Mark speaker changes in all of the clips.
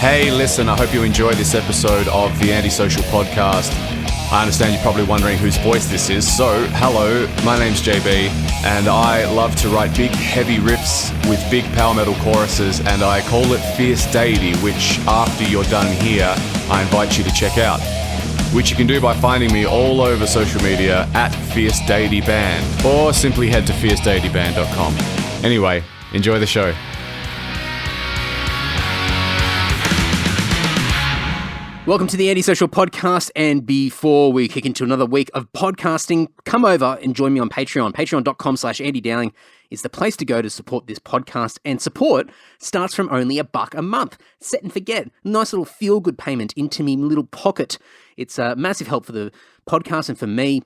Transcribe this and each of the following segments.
Speaker 1: Hey, listen, I hope you enjoy this episode of the Antisocial Podcast. I understand you're probably wondering whose voice this is. So, hello, my name's JB, and I love to write big, heavy riffs with big power metal choruses, and I call it Fierce Deity, which, after you're done here, I invite you to check out. Which you can do by finding me all over social media at Fierce Deity Band, or simply head to fiercedeityband.com. Anyway, enjoy the show.
Speaker 2: Welcome to the Antisocial Podcast, and before we kick into another week of podcasting, come over and join me on Patreon. Patreon.com/Andy Dowling is the place to go to support this podcast, and support starts from only $1 a month. Set and forget. Nice little feel-good payment into me little pocket. It's a massive help for the podcast and for me,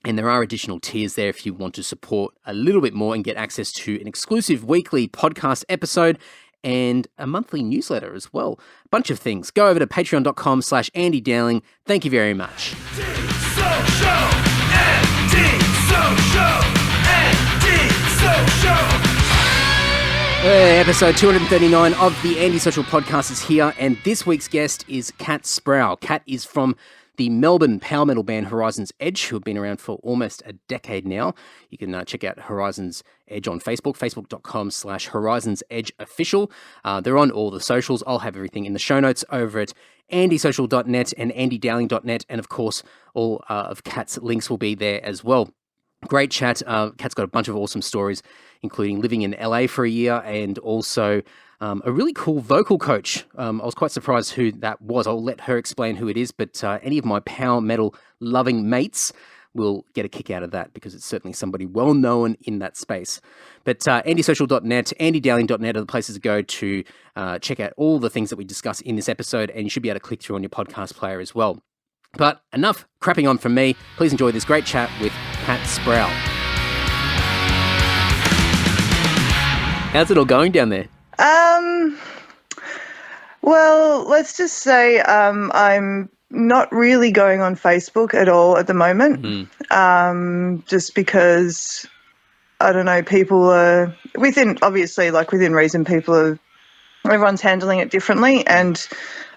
Speaker 2: and there are additional tiers there if you want to support a little bit more and get access to an exclusive weekly podcast episode and a monthly newsletter as well. A bunch of things. Go over to patreon.com/Andy Dowling. Thank you very much. Episode 239 of the Antisocial Podcast is here, and this week's guest is Tait Sproule. Tait is from the Melbourne power metal band Horizon's Edge, who have been around for almost a decade now. You can check out Horizon's Edge on Facebook, facebook.com/Horizon's Edge Official. They're on all the socials. I'll have everything in the show notes over at andysocial.net and andydowling.net. And of course, all of Tait's links will be there as well. Great chat. Tait's got a bunch of awesome stories, including living in LA for a year and also a really cool vocal coach. I was quite surprised who that was. I'll let her explain who it is, but any of my power metal loving mates will get a kick out of that because it's certainly somebody well known in that space. But andysocial.net, andydowling.net are the places to go to check out all the things that we discuss in this episode, and you should be able to click through on your podcast player as well. But enough crapping on from me. Please enjoy this great chat with Tait Sproule. How's it all going down there?
Speaker 3: Well, let's just say I'm not really going on Facebook at all at the moment, just because, I don't know, people are within reason, everyone's handling it differently, and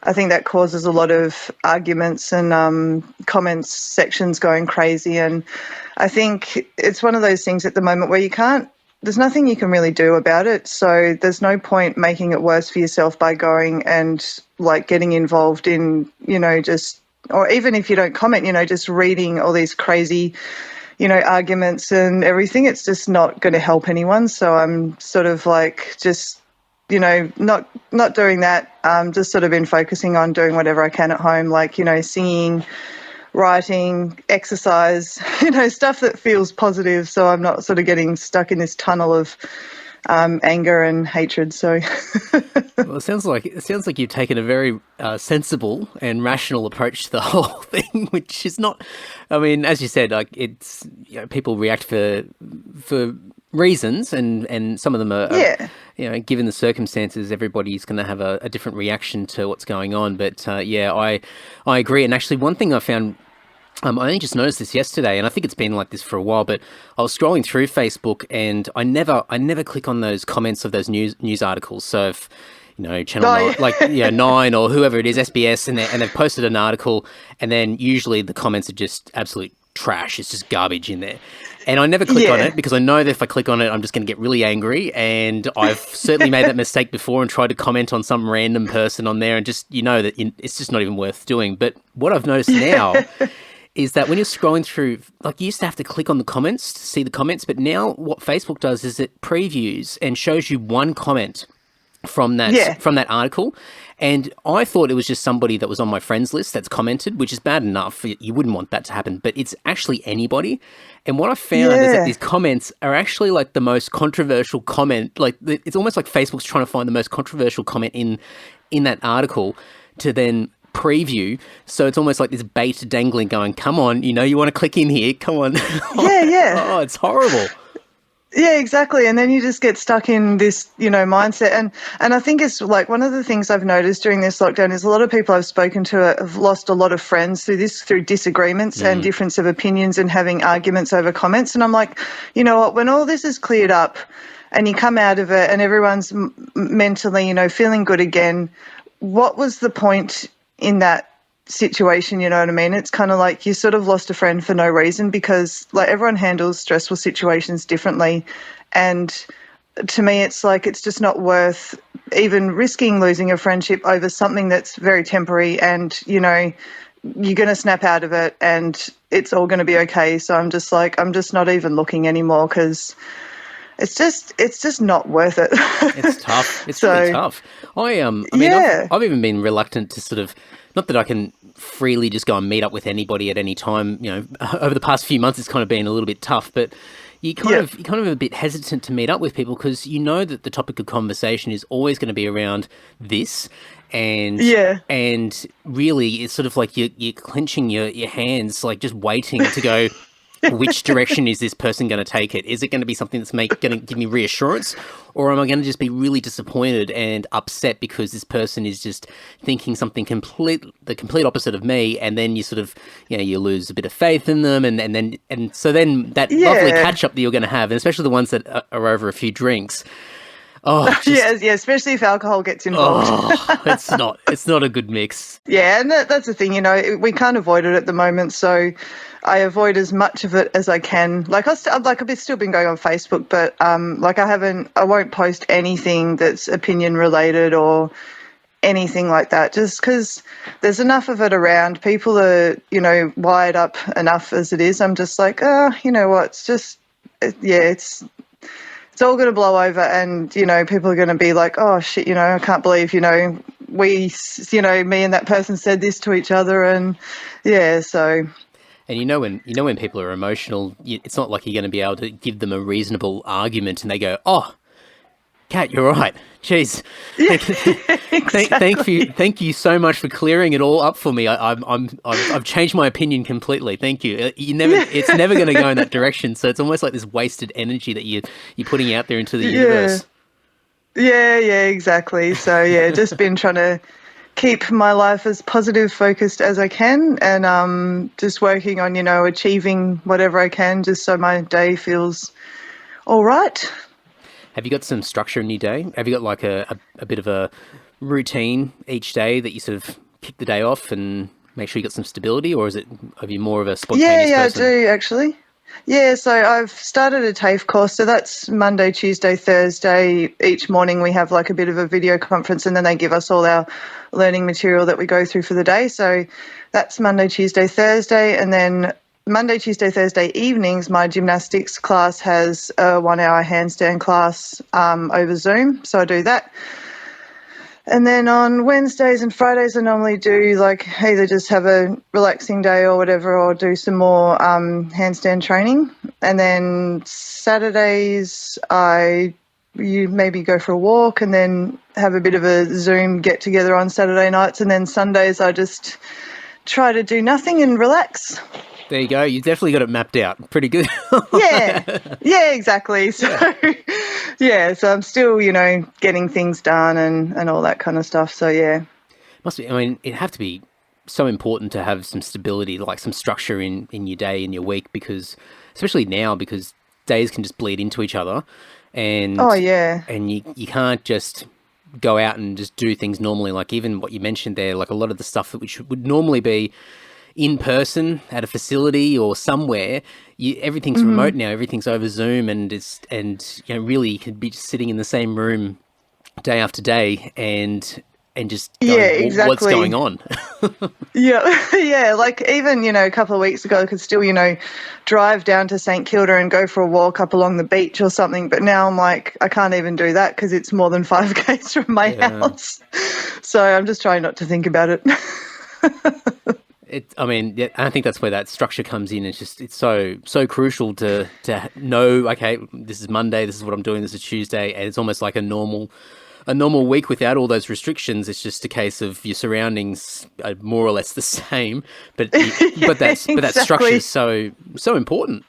Speaker 3: I think that causes a lot of arguments and comments sections going crazy, and I think it's one of those things at the moment where there's nothing you can really do about it, so there's no point making it worse for yourself by going and getting involved in, or even if you don't comment, just reading all these crazy, arguments and everything. It's just not going to help anyone. So I'm sort of not doing that. Just sort of been focusing on doing whatever I can at home, singing, writing, exercise, stuff that feels positive, so I'm not sort of getting stuck in this tunnel of anger and hatred. So,
Speaker 2: well, it sounds like you've taken a very sensible and rational approach to the whole thing, which is not. I mean, as you said, it's people react for reasons, and some of them are given the circumstances, everybody's going to have a different reaction to what's going on. But I agree. And actually, one thing I found. I only just noticed this yesterday, and I think it's been like this for a while, but I was scrolling through Facebook and I never click on those comments of those news articles. So if, Channel 9, 9 or whoever it is, SBS, and they've posted an article, and then usually the comments are just absolute trash. It's just garbage in there. And I never click on it because I know that if I click on it, I'm just going to get really angry. And I've certainly made that mistake before and tried to comment on some random person on there, and just, that it's just not even worth doing. But what I've noticed now is that when you're scrolling through, you used to have to click on the comments to see the comments, but now what Facebook does is it previews and shows you one comment from that article. And I thought it was just somebody that was on my friends list that's commented, which is bad enough. You wouldn't want that to happen, but it's actually anybody. And what I found is that these comments are actually the most controversial comment. It's almost like Facebook's trying to find the most controversial comment in that article to then preview, so it's almost like this bait dangling going, come on, you want to click in here, come on. Oh, it's horrible.
Speaker 3: Yeah, exactly. And then you just get stuck in this, mindset. And I think it's one of the things I've noticed during this lockdown is a lot of people I've spoken to have lost a lot of friends through disagreements and difference of opinions and having arguments over comments. And I'm like, you know what, when all this is cleared up and you come out of it and everyone's mentally, feeling good again, what was the point in that situation? You know what I mean? It's kind of like you sort of lost a friend for no reason, because like everyone handles stressful situations differently. And to me, it's like it's just not worth even risking losing a friendship over something that's very temporary, and, you know, you're going to snap out of it and it's all going to be okay. So I'm just like, I'm just not even looking anymore, because it's just not worth it.
Speaker 2: It's tough. It's really tough. I mean,
Speaker 3: yeah.
Speaker 2: I've even been reluctant to sort of, not that I can freely just go and meet up with anybody at any time. You know, over the past few months, it's kind of been a little bit tough, but you're kind of a bit hesitant to meet up with people, because you know that the topic of conversation is always going to be around this. And really, it's sort of like you're clenching your hands, like just waiting to go, which direction is this person going to take it? Is it going to be something that's going to give me reassurance, or am I going to just be really disappointed and upset because this person is just thinking something the complete opposite of me? And then you sort of, you know, you lose a bit of faith in them, and so then that lovely catch up that you're going to have, and especially the ones that are over a few drinks. Oh,
Speaker 3: especially if alcohol gets involved.
Speaker 2: It's not a good mix.
Speaker 3: Yeah, and that's the thing, you know, we can't avoid it at the moment, so I avoid as much of it as I can. Like I've still been going on Facebook, but I won't post anything that's opinion related or anything like that, just because there's enough of it around. People are, you know, wired up enough as it is. I'm just like, you know what, it's all going to blow over, and, you know, people are going to be like, oh shit, you know, I can't believe, you know, me and that person said this to each other, and so.
Speaker 2: And you know when people are emotional, it's not like you're going to be able to give them a reasonable argument and they go, oh, Kat, you're right. Jeez.
Speaker 3: Yeah,
Speaker 2: Thank you so much for clearing it all up for me. I've changed my opinion completely. Thank you. It's never going to go in that direction. So it's almost like this wasted energy that you're putting out there into the universe.
Speaker 3: Yeah, exactly. So just been trying to keep my life as positive focused as I can, and just working on, you know, achieving whatever I can, just so my day feels all right.
Speaker 2: Have you got some structure in your day? Have you got like a bit of a routine each day that you sort of kick the day off and make sure you got some stability, or are you more of a spontaneous person?
Speaker 3: I do actually. Yeah, so I've started a Tait course, so that's Monday, Tuesday, Thursday. Each morning we have like a bit of a video conference, and then they give us all our learning material that we go through for the day. So that's Monday, Tuesday, Thursday, and then Monday, Tuesday, Thursday evenings, my gymnastics class has a 1 hour handstand class over Zoom. So I do that. And then on Wednesdays and Fridays, I normally do like either just have a relaxing day or whatever, or do some more handstand training. And then Saturdays, you maybe go for a walk and then have a bit of a Zoom get together on Saturday nights. And then Sundays, I just try to do nothing and relax.
Speaker 2: There you go. You definitely got it mapped out. Pretty good.
Speaker 3: Yeah, exactly. So, so I'm still, you know, getting things done and all that kind of stuff. So, yeah.
Speaker 2: Must be. I mean, it'd have to be so important to have some stability, like some structure in your day, in your week, because especially now, because days can just bleed into each other. And and you can't just go out and just do things normally. Like even what you mentioned there, like a lot of the stuff that which would normally be in person at a facility or somewhere, everything's remote now. Everything's over Zoom, and you know, really you could be just sitting in the same room day after day and just going, what's going on? Like even, you know, a couple of weeks ago I could still, you know, drive down to St Kilda and go for a walk up along the beach or something, but now I'm like, I can't even do that because it's more than 5 k's from my house. So I'm just trying not to think about it. I think that's where that structure comes in. It's so crucial to know, okay, this is Monday, this is what I'm doing, this is Tuesday, and it's almost like a normal week without all those restrictions. It's just a case of your surroundings are more or less the same, but that structure is so important.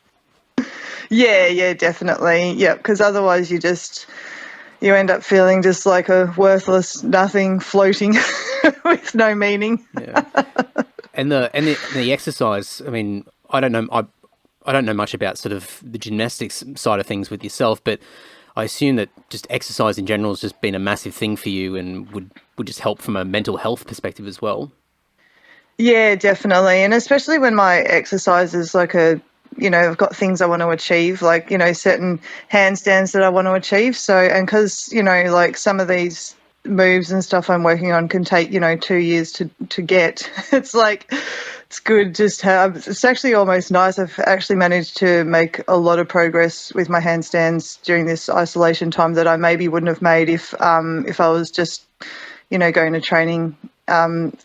Speaker 2: Yeah, definitely. Yeah, because otherwise you end up feeling just like a worthless nothing floating with no meaning. Yeah. And the exercise, I mean, I don't know much about sort of the gymnastics side of things with yourself, but I assume that just exercise in general has just been a massive thing for you and would just help from a mental health perspective as well.
Speaker 3: Yeah, definitely. And especially when my exercise is like I've got things I want to achieve, like, certain handstands that I want to achieve. So, and because, like some of these moves and stuff I'm working on can take, 2 years to get, it's like, it's good just have, it's actually almost nice. I've actually managed to make a lot of progress with my handstands during this isolation time that I maybe wouldn't have made if I was just, going to training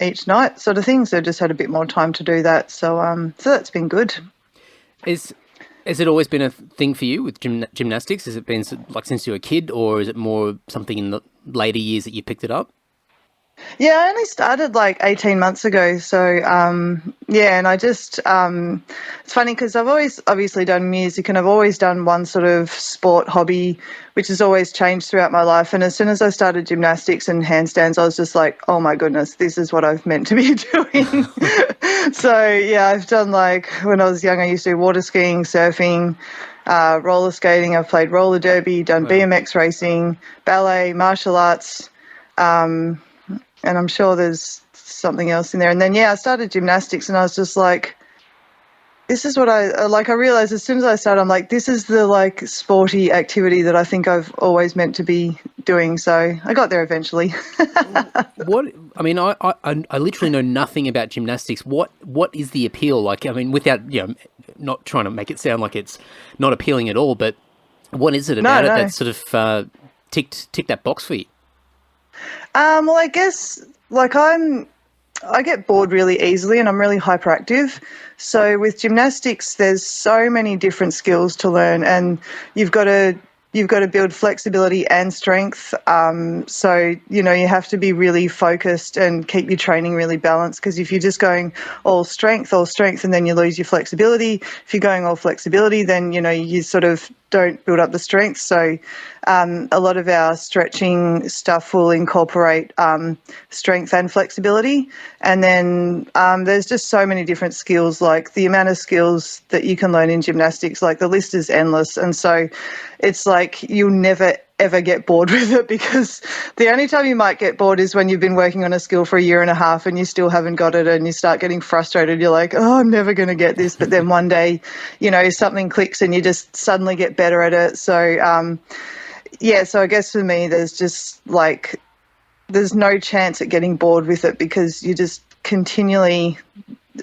Speaker 3: each night sort of thing. So I just had a bit more time to do that. So that's been good.
Speaker 2: Has it always been a thing for you with gymnastics? Has it been like since you were a kid, or is it more something in the later years that you picked it up?
Speaker 3: Yeah, I only started like 18 months ago. So, and I just, it's funny because I've always obviously done music and I've always done one sort of sport hobby, which has always changed throughout my life. And as soon as I started gymnastics and handstands, I was just like, oh my goodness, this is what I've meant to be doing. So, yeah, I've done like, when I was young, I used to do water skiing, surfing, roller skating. I've played roller derby, done BMX racing, ballet, martial arts, and I'm sure there's something else in there. And then, I started gymnastics and I was just like, this is what I realized as soon as I started, I'm like, this is the like sporty activity that I think I've always meant to be doing. So I got there eventually.
Speaker 2: I literally know nothing about gymnastics. What is the appeal? Like, I mean, without, not trying to make it sound like it's not appealing at all, but what is it about it that sort of ticked that box for you?
Speaker 3: Well, I guess like I get bored really easily and I'm really hyperactive. So with gymnastics, there's so many different skills to learn, and you've got to build flexibility and strength. So, you have to be really focused and keep your training really balanced, because if you're just going all strength, and then you lose your flexibility. If you're going all flexibility, then, you sort of don't build up the strength. So a lot of our stretching stuff will incorporate strength and flexibility. And then there's just so many different skills, like the amount of skills that you can learn in gymnastics, like the list is endless. And so it's like you'll never, ever get bored with it, because the only time you might get bored is when you've been working on a skill for a year and a half and you still haven't got it and you start getting frustrated. You're like, oh, I'm never going to get this. But then one day, something clicks and you just suddenly get better at it. So, so I guess for me, there's just like, there's no chance at getting bored with it, because you just continually,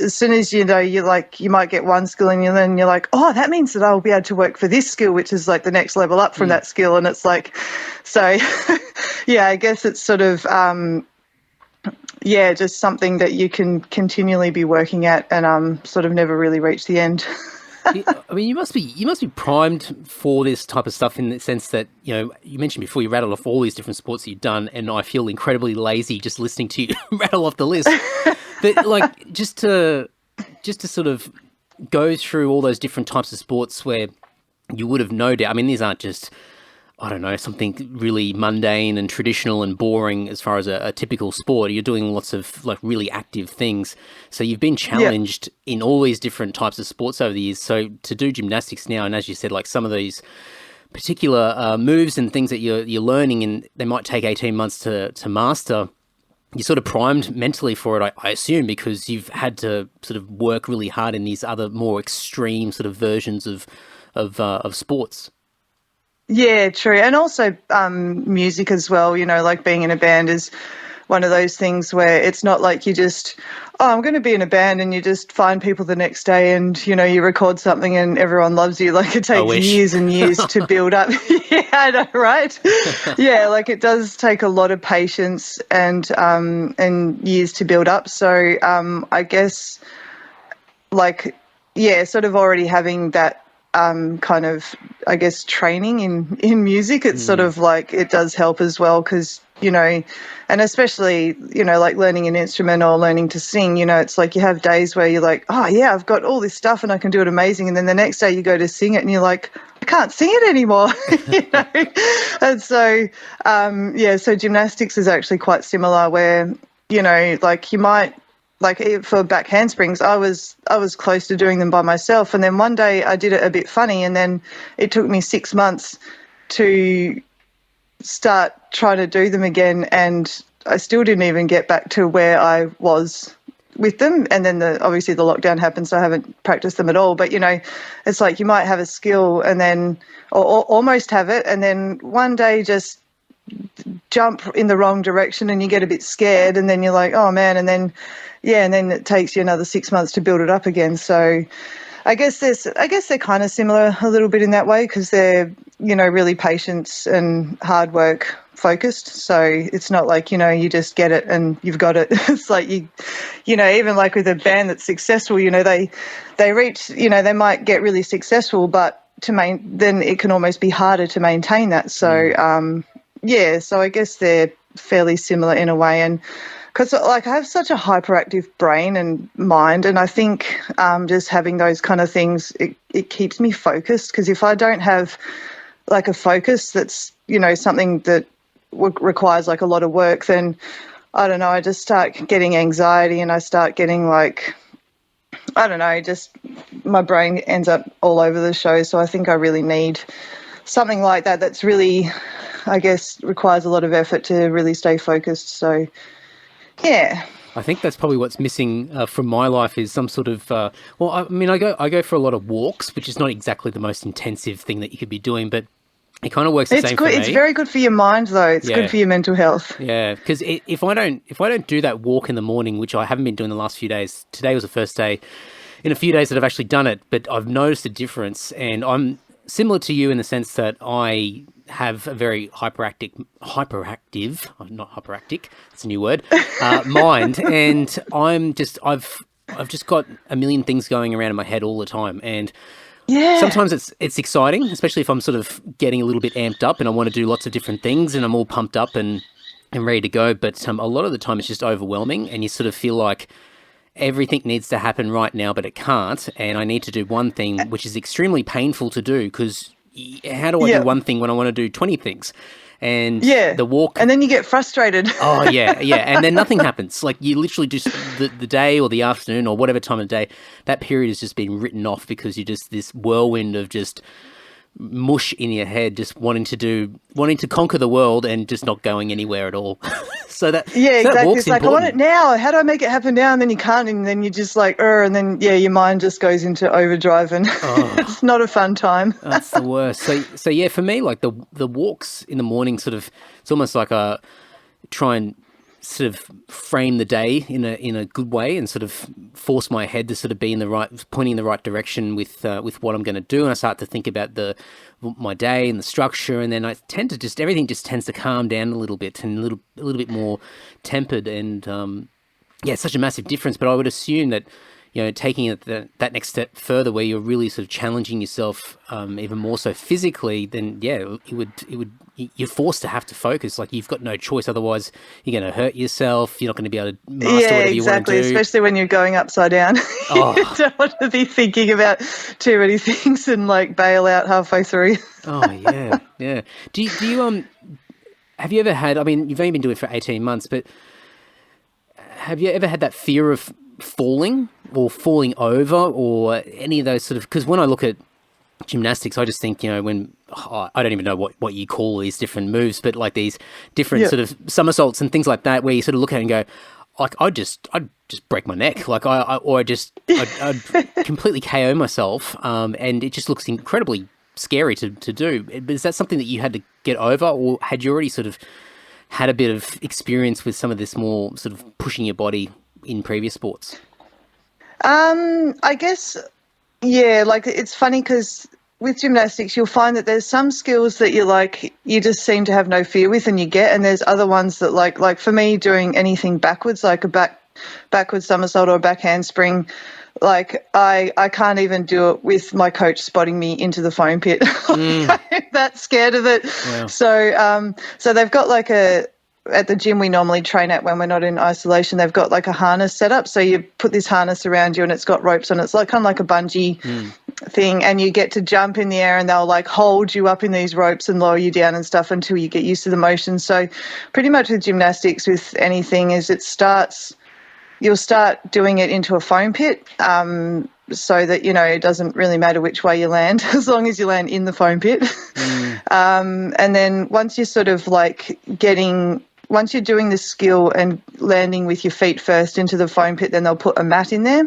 Speaker 3: as soon as you might get one skill and then you're like, oh, that means that I'll be able to work for this skill, which is like the next level up from that skill. And it's like, so I guess it's sort of, just something that you can continually be working at and sort of never really reach the end.
Speaker 2: I mean, you must be primed for this type of stuff, in the sense that, you mentioned before you rattled off all these different sports that you've done, and I feel incredibly lazy just listening to you rattle off the list. But like, just to sort of go through all those different types of sports where you would have no doubt, I mean, these aren't just, I don't know, something really mundane and traditional and boring as far as a typical sport. You're doing lots of like really active things. So you've been challenged in all these different types of sports over the years. So to do gymnastics now, and as you said, like some of these particular moves and things that you're learning, and they might take 18 months to master, you're sort of primed mentally for it, I assume, because you've had to sort of work really hard in these other more extreme sort of versions of sports.
Speaker 3: Yeah, true. And also music as well, like being in a band is one of those things where it's not like you just, oh, I'm going to be in a band and you just find people the next day and, you record something and everyone loves you. Like it takes years and years to build up. Yeah, I know, right? Yeah, like it does take a lot of patience and years to build up. So I guess sort of already having that kind of, I guess, training in music, it's sort of like it does help as well, because, and especially, like learning an instrument or learning to sing, it's like you have days where you're like, oh, yeah, I've got all this stuff and I can do it amazing. And then the next day you go to sing it and you're like, I can't sing it anymore. And so, so gymnastics is actually quite similar where, like you might, like for back handsprings, I was close to doing them by myself. And then one day I did it a bit funny, and then it took me 6 months to start trying to do them again, and I still didn't even get back to where I was with them. And then obviously the lockdown happened, so I haven't practiced them at all. But, it's like you might have a skill and then or almost have it, and then one day just jump in the wrong direction and you get a bit scared, and then you're like, oh man, and then it takes you another 6 months to build it up again. So I guess they're kind of similar a little bit in that way, because they're, really patience and hard work focused. So it's not like, you just get it and you've got it. It's like even like with a band that's successful, they reach, they might get really successful, but then it can almost be harder to maintain that. So so I guess they're fairly similar in a way. And because I have such a hyperactive brain and mind, and I think just having those kind of things, it keeps me focused. Because if I don't have like a focus that's, something that requires like a lot of work, then I don't know, I just start getting anxiety and I start getting like, I don't know, just my brain ends up all over the show. So I think I really need something like that that's really, I guess, requires a lot of effort to really stay focused. So yeah,
Speaker 2: I think that's probably what's missing from my life is some sort of. I go for a lot of walks, which is not exactly the most intensive thing that you could be doing, but it kind of works the same for me.
Speaker 3: It's very good for your mind, though. It's good for your mental health.
Speaker 2: Yeah, because if I don't do that walk in the morning, which I haven't been doing the last few days, today was the first day in a few days that I've actually done it, but I've noticed a difference, and I'm similar to you in the sense that I have a very hyperactive, not hyperactive, it's a new word, mind, and I've just got a million things going around in my head all the time, and sometimes it's exciting, especially if I'm sort of getting a little bit amped up and I want to do lots of different things and I'm all pumped up and ready to go, but a lot of the time it's just overwhelming, and you sort of feel like everything needs to happen right now, but it can't, and I need to do one thing, which is extremely painful to do, because how do I do one thing when I want to do 20 things? And the walk...
Speaker 3: And then you get frustrated.
Speaker 2: Oh, yeah. And then nothing happens. Like, you literally just... The day or the afternoon or whatever time of day, that period has just been written off because you're just this whirlwind of just mush in your head, just wanting to conquer the world and just not going anywhere at all.
Speaker 3: Exactly.
Speaker 2: It's
Speaker 3: like, I want it now. How do I make it happen now? And then you can't, and then you're just like, and then your mind just goes into overdrive, and it's not a fun time.
Speaker 2: That's the worst. So yeah, for me, like the walks in the morning, sort of, it's almost like I try and sort of frame the day in a good way and sort of force my head to sort of be pointing in the right direction with what I'm going to do, and I start to think about my day and the structure, and then I tend to everything just tends to calm down a little bit and a little bit more tempered, and it's such a massive difference. But I would assume that taking it that next step further, where you're really sort of challenging yourself even more so physically, then you're forced to have to focus. Like, you've got no choice, otherwise you're going to hurt yourself. You're not going to be able to master whatever you want to do.
Speaker 3: Especially when you're going upside down. You don't want to be thinking about too many things and like bail out halfway through.
Speaker 2: Yeah. Do you have you ever had? I mean, you've only been doing it for 18 months, but have you ever had that fear of falling or falling over or any of those sort of, because when I look at gymnastics, I just think, when I don't even know what you call these different moves, but like these different sort of somersaults and things like that, where you sort of look at it and go, like, I'd just break my neck, like I'd completely KO myself, and it just looks incredibly scary to do. But is that something that you had to get over, or had you already sort of had a bit of experience with some of this more sort of pushing your body in previous sports?
Speaker 3: I guess, like, it's funny because with gymnastics, you'll find that there's some skills that you just seem to have no fear with and you get, and there's other ones that like for me, doing anything backwards, like a backwards somersault or a back handspring, like I can't even do it with my coach spotting me into the foam pit. I'm that scared of it. Yeah. So they've got at the gym we normally train at when we're not in isolation, they've got like a harness set up. So you put this harness around you and it's got ropes on it. It's like kind of like a bungee thing, and you get to jump in the air and they'll like hold you up in these ropes and lower you down and stuff until you get used to the motion. So pretty much with gymnastics, with anything, is you'll start doing it into a foam pit, so that, it doesn't really matter which way you land as long as you land in the foam pit. And then once you're sort of like once you're doing the skill and landing with your feet first into the foam pit, then they'll put a mat in there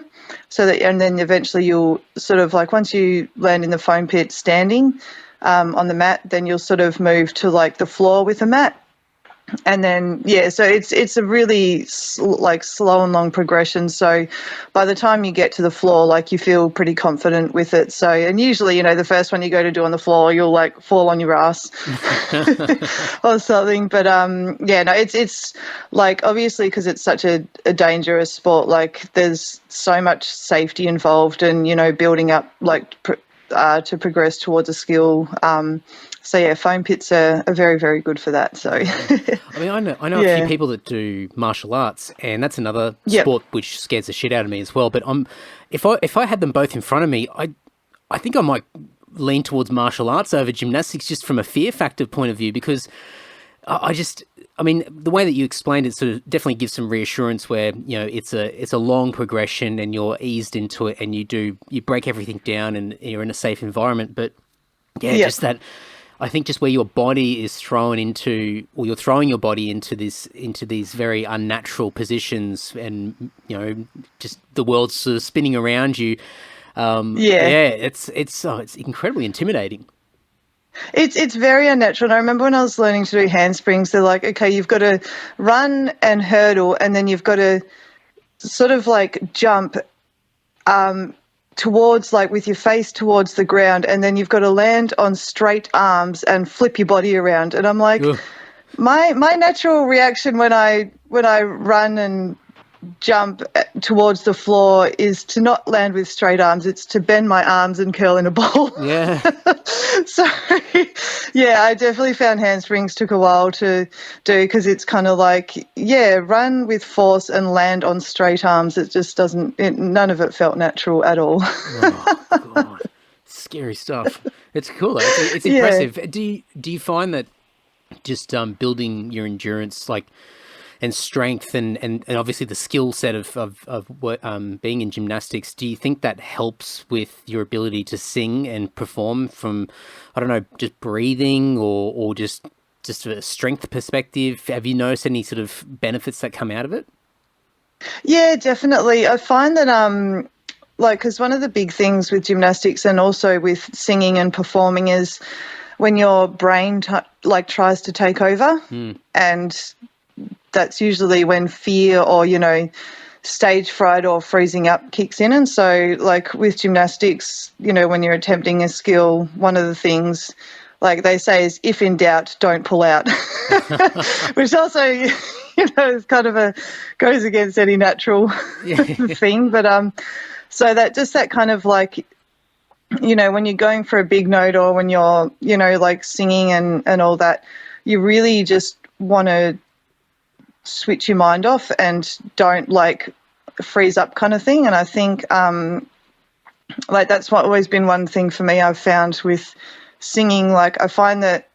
Speaker 3: and then eventually you'll sort of like, once you land in the foam pit standing on the mat, then you'll sort of move to like the floor with a mat. And then, so it's a really like slow and long progression. So by the time you get to the floor, like you feel pretty confident with it. So, and usually, the first one you go to do on the floor, you'll like fall on your ass or something. But it's like, obviously, because it's such a dangerous sport, like there's so much safety involved and, building up like to progress towards a skill. So foam pits are very, very good for that. So,
Speaker 2: I mean, I know a few people that do martial arts, and that's another sport which scares the shit out of me as well. But if I had them both in front of me, I think I might lean towards martial arts over gymnastics, just from a fear factor point of view, because I mean, the way that you explained it sort of definitely gives some reassurance where, it's a long progression and you're eased into it and you break everything down and you're in a safe environment. But just that. I think just where your body is thrown into, or you're throwing your body into these very unnatural positions, and just the world's sort of spinning around you. It's incredibly intimidating.
Speaker 3: It's very unnatural. And I remember when I was learning to do handsprings, they're like, okay, you've got to run and hurdle, and then you've got to sort of like jump towards, like with your face towards the ground, and then you've got to land on straight arms and flip your body around. And I'm like, my natural reaction when I run and jump towards the floor is to not land with straight arms. It's to bend my arms and curl in a ball. Yeah. So, I definitely found handsprings took a while to do, because it's kind of like, run with force and land on straight arms. It just none of it felt natural at all.
Speaker 2: Oh, God. Scary stuff. It's cool, though. It's impressive. Do you find that just building your endurance, like, and strength and obviously the skill set of what, being in gymnastics, do you think that helps with your ability to sing and perform from, I don't know, just breathing or just a strength perspective? Have you noticed any sort of benefits that come out of it?
Speaker 3: Yeah, definitely. I find that because one of the big things with gymnastics and also with singing and performing is when your brain tries to take over, and that's usually when fear or, stage fright or freezing up kicks in. And so, like, with gymnastics, when you're attempting a skill, one of the things, like they say, is if in doubt, don't pull out, which also, is kind of goes against any natural thing. But so that kind of like, when you're going for a big note or when you're, like singing and all that, you really just want to switch your mind off and don't like freeze up kind of thing. And I think like that's always been one thing for me I've found with singing. Like I find that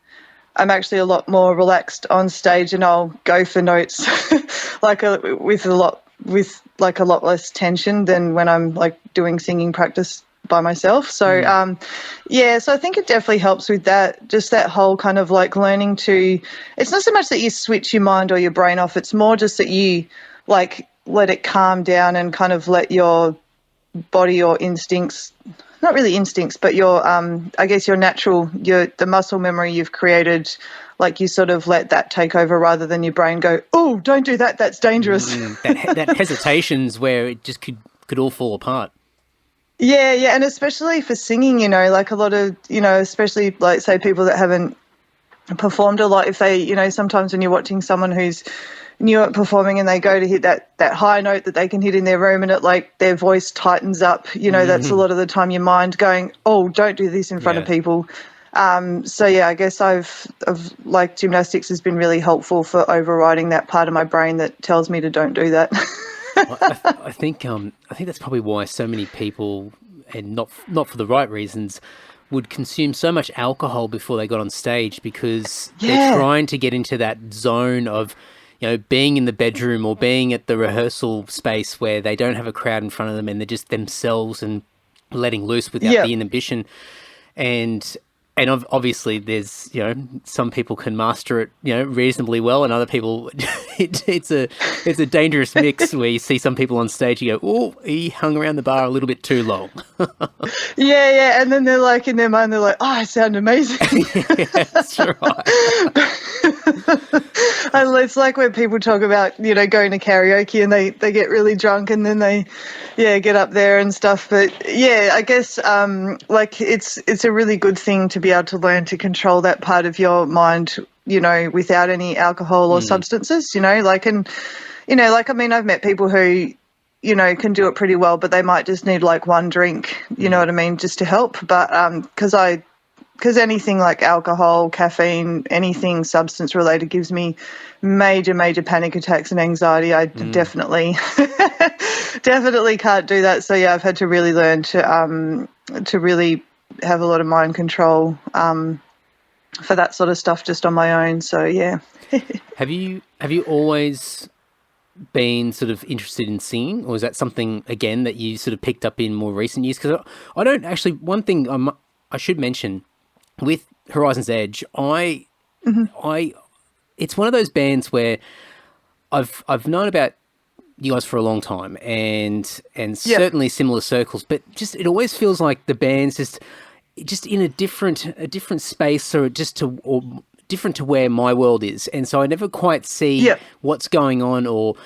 Speaker 3: I'm actually a lot more relaxed on stage and I'll go for notes with a lot less tension than when I'm like doing singing practice by myself. So so I think it definitely helps with that, just that whole kind of like learning to, it's not so much that you switch your mind or your brain off, it's more just that you like let it calm down and kind of let your body or instincts, not really instincts, but your I guess your natural, the muscle memory you've created, like you sort of let that take over rather than your brain go, oh, don't do that, that's dangerous.
Speaker 2: That hesitation's where it just could all fall apart.
Speaker 3: Yeah, and especially for singing, like a lot of, especially like say people that haven't performed a lot, if they, sometimes when you're watching someone who's new at performing and they go to hit that high note that they can hit in their room and it like their voice tightens up, that's a lot of the time your mind going, oh, don't do this in front of people. I guess I've like gymnastics has been really helpful for overriding that part of my brain that tells me to don't do that.
Speaker 2: I think that's probably why so many people, and not for the right reasons, would consume so much alcohol before they got on stage, because they're trying to get into that zone of, being in the bedroom or being at the rehearsal space where they don't have a crowd in front of them and they're just themselves and letting loose without the inhibition. And And obviously, there's some people can master it reasonably well, and other people it's a dangerous mix where you see some people on stage, you go, oh, he hung around the bar a little bit too long.
Speaker 3: Yeah, and then they're like in their mind, they're like, oh, I sound amazing.
Speaker 2: Yeah, that's right.
Speaker 3: And it's like when people talk about going to karaoke and they get really drunk and then they get up there and stuff. But yeah, I guess like it's a really good thing to be able to learn to control that part of your mind, without any alcohol or substances, like, and like, I mean, I've met people who can do it pretty well, but they might just need like one drink, you know what I mean, just to help. But because anything like alcohol, caffeine, anything substance related gives me major panic attacks and anxiety. I definitely can't do that. So yeah, I've had to really learn to really have a lot of mind control for that sort of stuff just on my own. So yeah.
Speaker 2: Have you always been sort of interested in singing, or is that something again that you sort of picked up in more recent years? Because I don't actually. One thing I should mention with Horizon's Edge, it's one of those bands where I've known about you guys for a long time, and certainly similar circles, but just it always feels like the band's just in a different space, or different to where my world is, and so I never quite see what's going on, or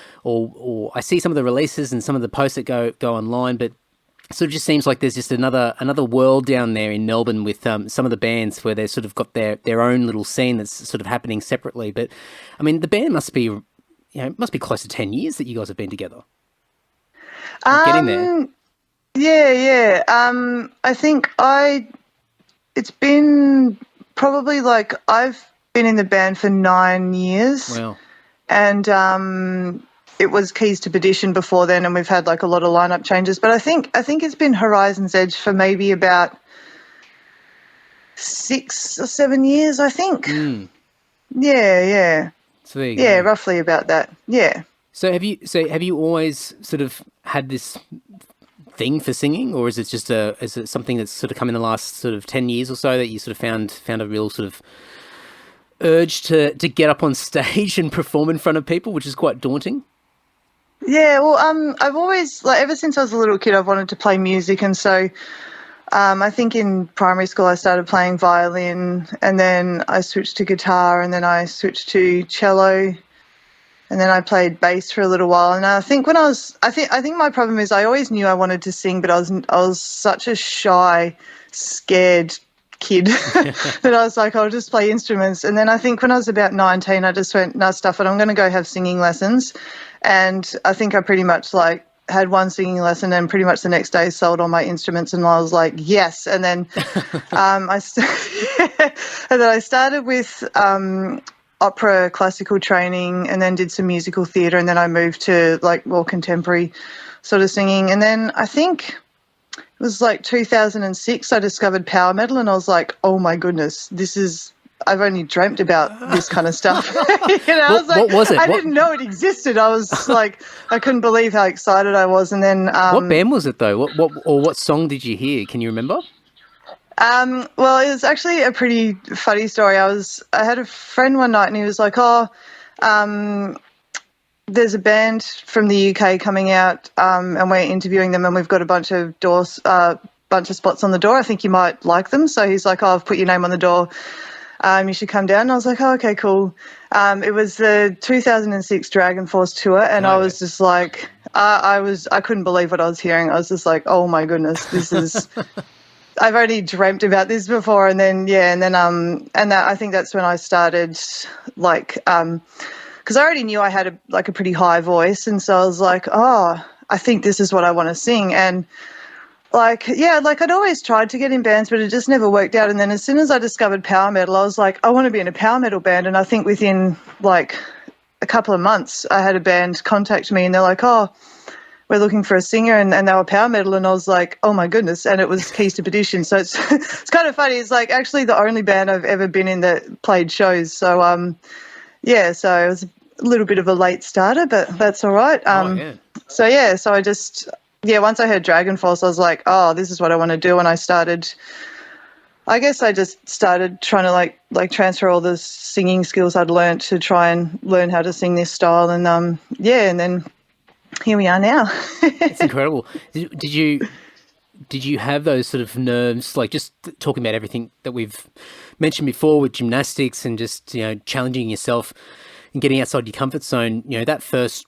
Speaker 2: I see some of the releases and some of the posts that go online, but so it just seems like there's just another world down there in Melbourne with some of the bands where they've sort of got their own little scene that's sort of happening separately. But I mean, the band must be close to 10 years that you guys have been together. Getting there.
Speaker 3: Yeah. I think it's been probably like I've been in the band for 9 years.
Speaker 2: Wow.
Speaker 3: And it was Keys to Perdition before then, and we've had like a lot of lineup changes. But I think it's been Horizon's Edge for maybe about 6 or 7 years, I think. Yeah.
Speaker 2: So there you go.
Speaker 3: Roughly about that. Yeah.
Speaker 2: So have you always sort of had this thing for singing, or is it something that's sort of come in the last sort of 10 years or so that you sort of found a real sort of urge to get up on stage and perform in front of people, which is quite daunting?
Speaker 3: Yeah, well, I've always, like, ever since I was a little kid, I've wanted to play music, and so I think in primary school I started playing violin, and then I switched to guitar, and then I switched to cello, and then I played bass for a little while. And I think I think my problem is I always knew I wanted to sing, but I was such a shy, scared kid that I was like, I'll just play instruments. And then I think when I was about 19, I just went, no, stuff it, I'm going to go have singing lessons. And I think I pretty much like had one singing lesson, and pretty much the next day sold all my instruments, and I was like, yes. And then I started with opera classical training, and then did some musical theatre, and then I moved to like more contemporary sort of singing. And then I think it was like 2006 I discovered power metal, and I was like, oh my goodness, I've only dreamt about this kind of stuff. I was like,
Speaker 2: what was it?
Speaker 3: I didn't know it existed. I was like, I couldn't believe how excited I was. And then
Speaker 2: what band was it though? What song did you hear? Can you remember?
Speaker 3: Well, it was actually a pretty funny story. I had a friend one night, and he was like, there's a band from the UK coming out, and we're interviewing them, and we've got a bunch of spots on the door. I think you might like them. So he's like, I've put your name on the door. You should come down. And I was like, oh, okay, cool. It was the 2006 Dragon Force tour, and I was just like, I couldn't believe what I was hearing. I was just like, oh my goodness, this is. I've only dreamt about this before, and then I think that's when I started, like, because I already knew I had a pretty high voice, and so I was like, oh, I think this is what I want to sing. And I'd always tried to get in bands, but it just never worked out. And then as soon as I discovered power metal, I was like, I want to be in a power metal band. And I think within like a couple of months, I had a band contact me, and they're like, oh, we're looking for a singer, and they were power metal. And I was like, oh my goodness. And it was Keys to Perdition. So it's kind of funny. It's like actually the only band I've ever been in that played shows. So, so it was a little bit of a late starter, but that's all right. So I just... once I heard Dragon Force, I was like, oh, this is what I want to do. And I started I guess I just started trying to like transfer all the singing skills I'd learned to try and learn how to sing this style, and and then here we are now.
Speaker 2: It's incredible. Did you have those sort of nerves, like just talking about everything that we've mentioned before with gymnastics and just, challenging yourself and getting outside your comfort zone, that first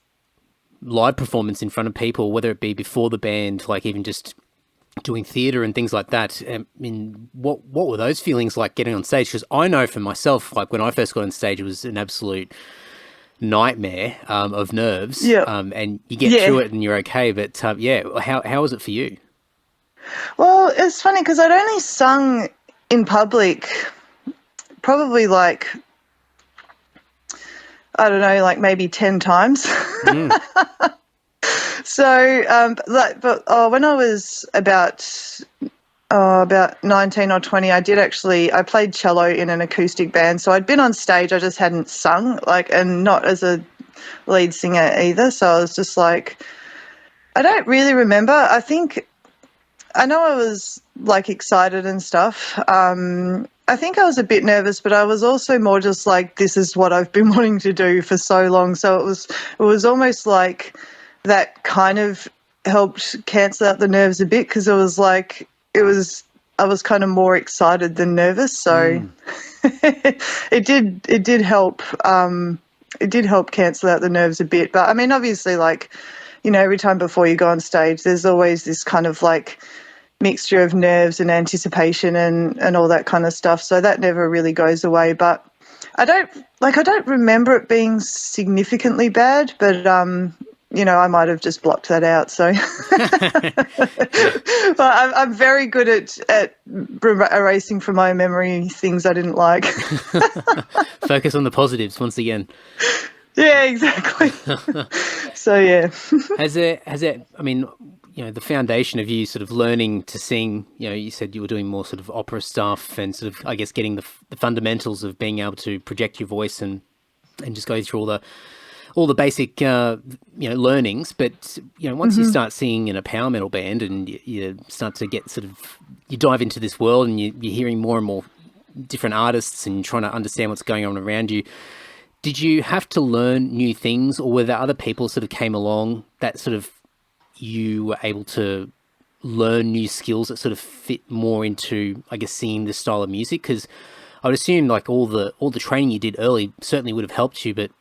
Speaker 2: live performance in front of people, whether it be before the band, like even just doing theatre and things like that. I mean, what were those feelings like getting on stage? Because I know for myself, like when I first got on stage, it was an absolute nightmare of nerves.
Speaker 3: Yeah.
Speaker 2: And you get through it and you're okay. But how was it for you?
Speaker 3: Well, it's funny because I'd only sung in public probably like, I don't know, like maybe 10 times. So, when I was about 19 or 20, I played cello in an acoustic band. So I'd been on stage, I just hadn't sung, and not as a lead singer either. So I was just like, I don't really remember. I know I was like excited and stuff. I think I was a bit nervous, but I was also more just like, this is what I've been wanting to do for so long. So it was almost like that kind of helped cancel out the nerves a bit, because I was kind of more excited than nervous. So it did help. It did help cancel out the nerves a bit. But I mean, obviously, every time before you go on stage, there's always this kind of like mixture of nerves and anticipation and all that kind of stuff. So that never really goes away. But I don't remember it being significantly bad, but I might have just blocked that out. So, but I'm very good at erasing from my memory things I didn't like.
Speaker 2: Focus on the positives once again.
Speaker 3: Yeah, exactly. So yeah.
Speaker 2: Has it? I mean, the foundation of you sort of learning to sing. You said you were doing more sort of opera stuff and sort of, I guess, getting the fundamentals of being able to project your voice and just go through all the basic learnings. But once you start singing in a power metal band and you start to get you dive into this world and you're hearing more and more different artists and trying to understand what's going on around you. Did you have to learn new things, or were there other people sort of came along that sort of you were able to learn new skills that sort of fit more into, I guess, singing this style of music? Because I would assume like all the training you did early certainly would have helped you, but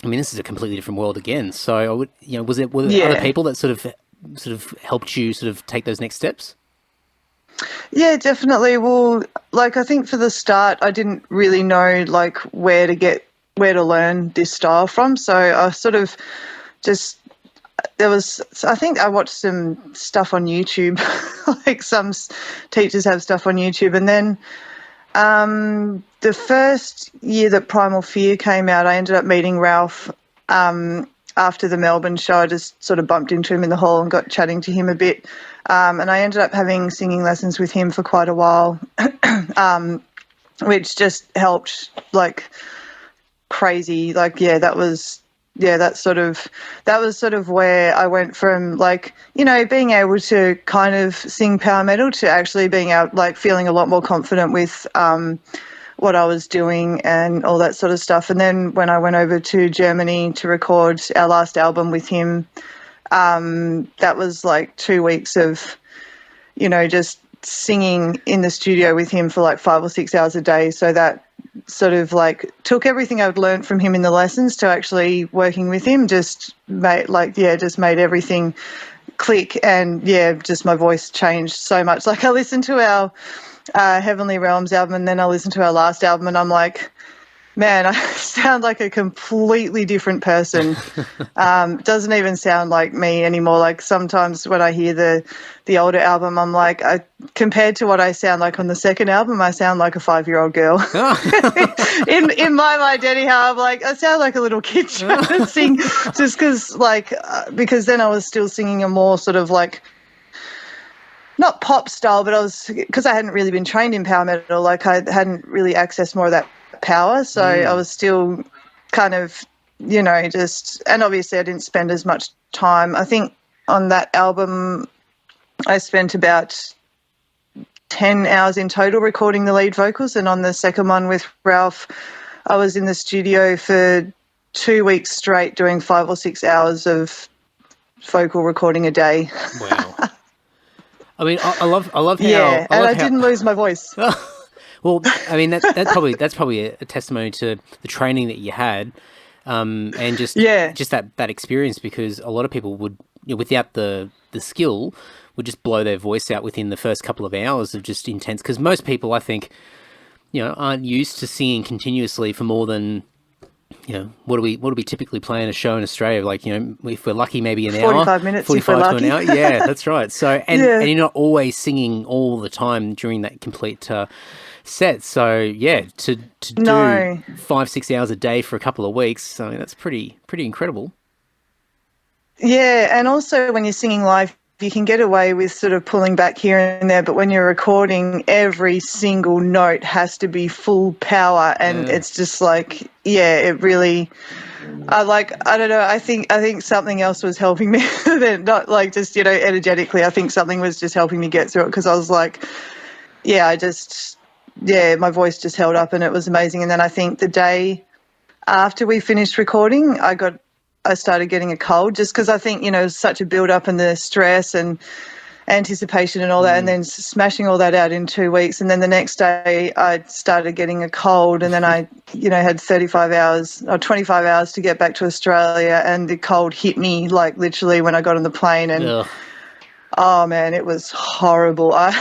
Speaker 2: I mean, this is a completely different world again. So I would, were there other people that sort of helped you sort of take those next steps?
Speaker 3: Yeah, definitely. Well, I think for the start, I didn't really know where to learn this style from. So I sort of just, I think I watched some stuff on YouTube, like some teachers have stuff on YouTube. And then the first year that Primal Fear came out, I ended up meeting Ralph after the Melbourne show. I just sort of bumped into him in the hall and got chatting to him a bit. And I ended up having singing lessons with him for quite a while, which just helped crazy. That was sort of where I went from being able to kind of sing power metal to actually being out feeling a lot more confident with what I was doing and all that sort of stuff. And then when I went over to Germany to record our last album with him, that was 2 weeks of just singing in the studio with him for 5 or 6 hours a day. So that sort of took everything I'd learned from him in the lessons to actually working with him, just made everything click, and just my voice changed so much. I listened to our Heavenly Realms album, and then I listened to our last album, and I'm like, man, I sound like a completely different person. Doesn't even sound like me anymore. Sometimes when I hear the older album, I'm like, compared to what I sound like on the second album, I sound like a 5-year-old girl. in my mind, anyhow, I'm like, I sound like a little kid trying to sing, just because then I was still singing a more sort of not pop style, but because I hadn't really been trained in power metal, I hadn't really accessed more of that power, so I was still kind of and obviously I didn't spend as much time. I think on that album I spent about 10 hours in total recording the lead vocals, and on the second one with Ralph, I was in the studio for 2 weeks straight doing 5 or 6 hours of vocal recording a day.
Speaker 2: Wow. I mean, I love how...
Speaker 3: Yeah, and I didn't lose my voice.
Speaker 2: Well, I mean, that's probably a testimony to the training that you had, and just that experience, because a lot of people would, without the skill, would just blow their voice out within the first couple of hours of just intense. Because most people, I think, aren't used to singing continuously for more than, what do we typically play in a show in Australia? Like, if we're lucky, maybe an
Speaker 3: 45
Speaker 2: hour,
Speaker 3: minutes,
Speaker 2: 45 to an hour. Yeah, that's right. So, and you're not always singing all the time during that complete set. So yeah, to do 5-6 hours a day for a couple of weeks, I mean, that's pretty incredible.
Speaker 3: Yeah, and also when you're singing live, you can get away with sort of pulling back here and there, but when you're recording, every single note has to be full power, and it's just like, it really, I don't know, I think something else was helping me then, not like just, energetically. I think something was just helping me get through it, because I was like, my voice just held up and it was amazing. And then I think the day after we finished recording, I started getting a cold, just because I think, such a build up and the stress and anticipation and all that, and then smashing all that out in 2 weeks. And then the next day I started getting a cold, and then I, had 35 hours or 25 hours to get back to Australia, and the cold hit me like literally when I got on the plane, and oh man, it was horrible. I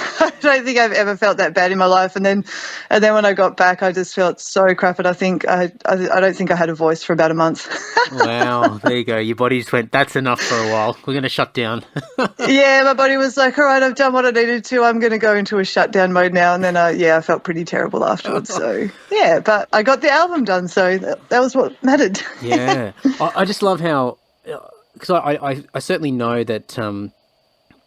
Speaker 3: don't think I've ever felt that bad in my life. And then when I got back, I just felt so crap. And I think I don't think I had a voice for about a month.
Speaker 2: Wow, there you go. Your body just went, that's enough for a while. We're going to shut down.
Speaker 3: Yeah, my body was like, all right, I've done what I needed to. I'm going to go into a shutdown mode now. And then I felt pretty terrible afterwards. So yeah, but I got the album done, so that was what mattered.
Speaker 2: Yeah, I just love how, because I certainly know that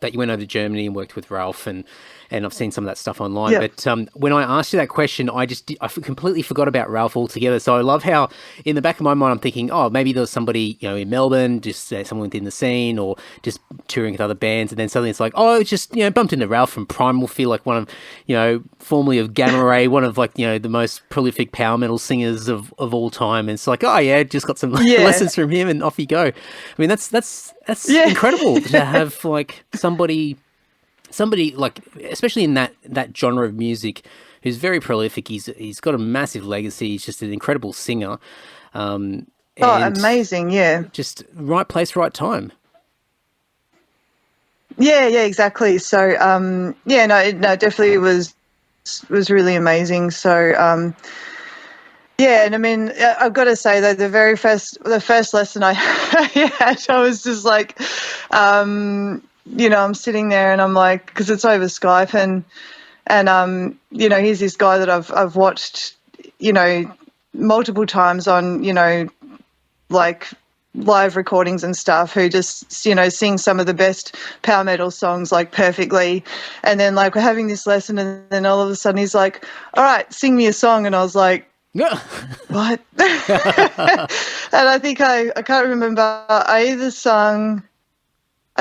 Speaker 2: that you went over to Germany and worked with Ralph, and I've seen some of that stuff online. Yep. But when I asked you that question, I completely forgot about Ralph altogether. So I love how in the back of my mind I'm thinking, oh, maybe there was somebody in Melbourne, just someone within the scene, or just touring with other bands, and then suddenly it's like, oh, it's just bumped into Ralph from Primal Fear, like one of formerly of Gamma Ray, one of the most prolific power metal singers of all time. And it's like, oh yeah, just got some lessons from him, and off you go. I mean, that's incredible to have like somebody like, especially in that genre of music, who's very prolific. He's got a massive legacy. He's just an incredible singer.
Speaker 3: Amazing! Yeah,
Speaker 2: just right place, right time.
Speaker 3: Yeah, exactly. So, it definitely was really amazing. So, and I mean, I've got to say that the first lesson I had, I was just like, I'm sitting there and I'm like, because it's over Skype, and here's this guy that I've watched, multiple times on, like live recordings and stuff, who just, sing some of the best power metal songs like perfectly. And then like we're having this lesson, and then all of a sudden he's like, all right, sing me a song. And I was like, what? And I think I can't remember. I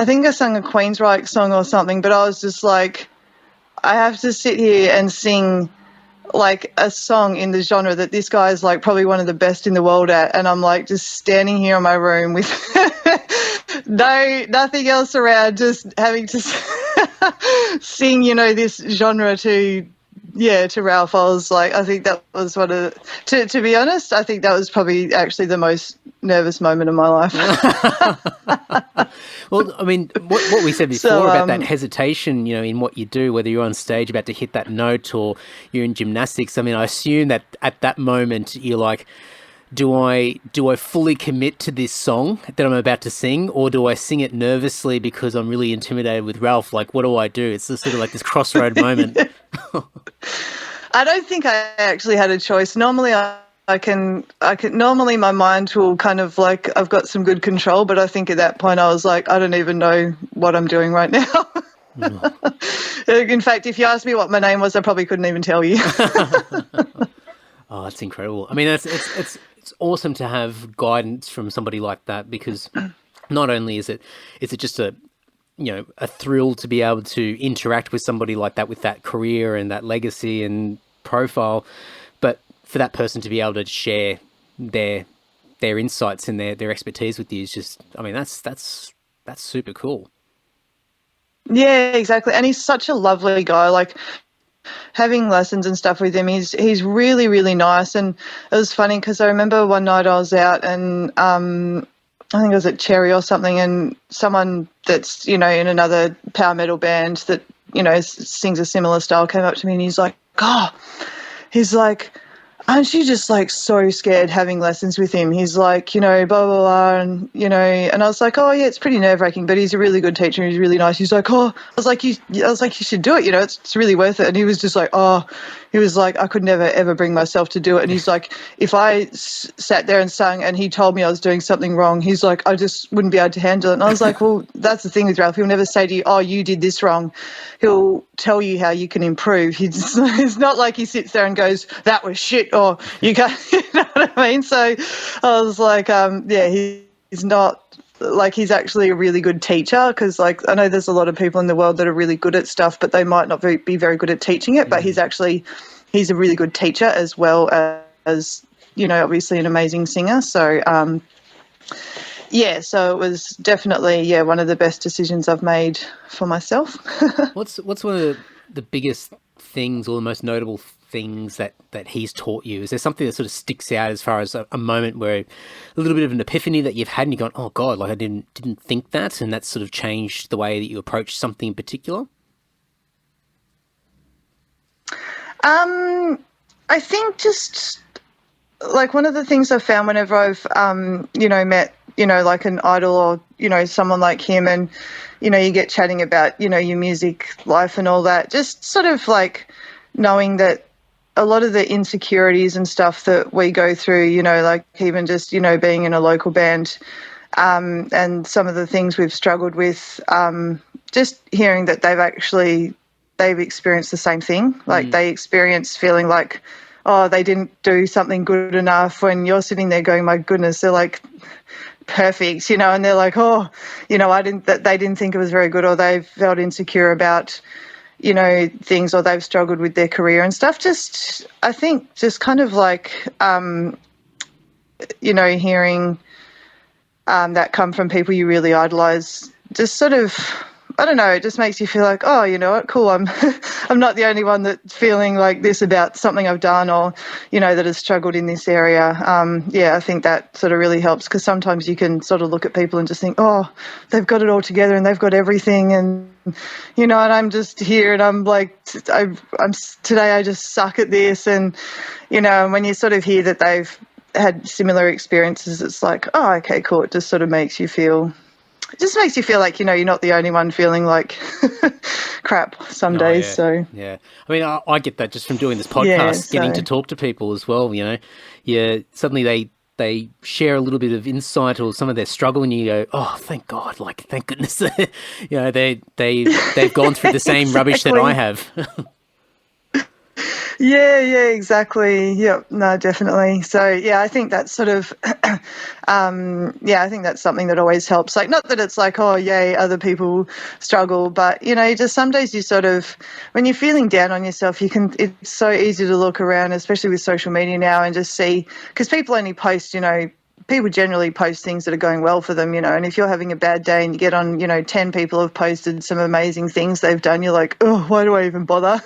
Speaker 3: think I sung a Queensryche song or something, but I was just like, I have to sit here and sing like a song in the genre that this guy is like probably one of the best in the world at, and I'm like just standing here in my room with nothing else around, just having to sing, this genre to Ralph. I was like, I think that was to be honest, I think that was probably actually the most nervous moment of my life.
Speaker 2: Well, I mean, what we said before about that hesitation, in what you do, whether you're on stage about to hit that note or you're in gymnastics. I mean, I assume that at that moment you're like, do I fully commit to this song that I'm about to sing, or do I sing it nervously because I'm really intimidated with Ralph? Like, what do I do? It's sort of like this crossroad moment.
Speaker 3: I don't think I actually had a choice. Normally I can normally my mind will kind of like, I've got some good control, but I think at that point I was like, I don't even know what I'm doing right now. In fact, if you asked me what my name was, I probably couldn't even tell you.
Speaker 2: Oh, that's incredible. I mean, it's awesome to have guidance from somebody like that, because not only is it just a a thrill to be able to interact with somebody like that with that career and that legacy and profile. But for that person to be able to share their insights and their expertise with you is just, I mean, that's super cool.
Speaker 3: Yeah, exactly. And he's such a lovely guy. Like, having lessons and stuff with him, he's really, really nice. And it was funny because I remember one night I was out and I think I was at Cherry or something, and someone that's, in another power metal band that, sings a similar style came up to me and he's like, aren't you just like so scared having lessons with him? He's like, blah, blah, blah. And, and I was like, oh yeah, it's pretty nerve wracking, but he's a really good teacher. He's really nice. He's like, I was like, you should do it. It's really worth it. And he was just like, he was like, I could never, ever bring myself to do it. And he's like, if I sat there and sung and he told me I was doing something wrong, he's like, I just wouldn't be able to handle it. And I was like, well, that's the thing with Ralph. He'll never say to you, oh, you did this wrong. He'll tell you how you can improve. It's not like he sits there and goes, that was shit, or you can't, you know what I mean? So I was like, he's not, like, he's actually a really good teacher, because like I know there's a lot of people in the world that are really good at stuff but they might not be very good at teaching it, but he's a really good teacher as well as obviously an amazing singer. So so it was definitely one of the best decisions I've made for myself.
Speaker 2: What's one of the biggest things or the most notable things that he's taught you? Is there something that sort of sticks out as far as a moment where a little bit of an epiphany that you've had and you've gone, oh God, like I didn't think that, and that's sort of changed the way that you approach something in particular?
Speaker 3: I think just like one of the things I've found whenever I've met like an idol or someone like him, and you get chatting about your music life and all that, just sort of like knowing that a lot of the insecurities and stuff that we go through, like even just, being in a local band, and some of the things we've struggled with, just hearing that they've experienced the same thing. Like they experience feeling like, oh, they didn't do something good enough, when you're sitting there going, my goodness, they're like perfect, and they're like, oh, they didn't think it was very good, or they felt insecure about things, or they've struggled with their career and stuff. Just, I think, just kind of like, hearing that come from people you really idolize, just sort of, I don't know, it just makes you feel like, oh, you know what, cool, I'm I'm not the only one that's feeling like this about something I've done, or, that has struggled in this area. I think that sort of really helps, because sometimes you can sort of look at people and just think, oh, they've got it all together and they've got everything, and, and I'm just here and I'm like, I'm today I just suck at this. And, when you sort of hear that they've had similar experiences, it's like, oh, okay, cool. It just sort of makes you feel like, you're not the only one feeling like crap some days.
Speaker 2: Yeah.
Speaker 3: So
Speaker 2: yeah, I mean, I get that just from doing this podcast, getting to talk to people as well. Suddenly they share a little bit of insight or some of their struggle, and you go, oh, thank God, like thank goodness, they've gone through the same rubbish that I have.
Speaker 3: Yeah, exactly. Yep, no, definitely. So, I think that's sort of, I think that's something that always helps. Like, not that it's like, oh, yay, other people struggle, but, just some days you sort of, when you're feeling down on yourself, it's so easy to look around, especially with social media now, and just see, because people only post, people generally post things that are going well for them, and if you're having a bad day and you get on, 10 people have posted some amazing things they've done, you're like, oh, why do I even bother?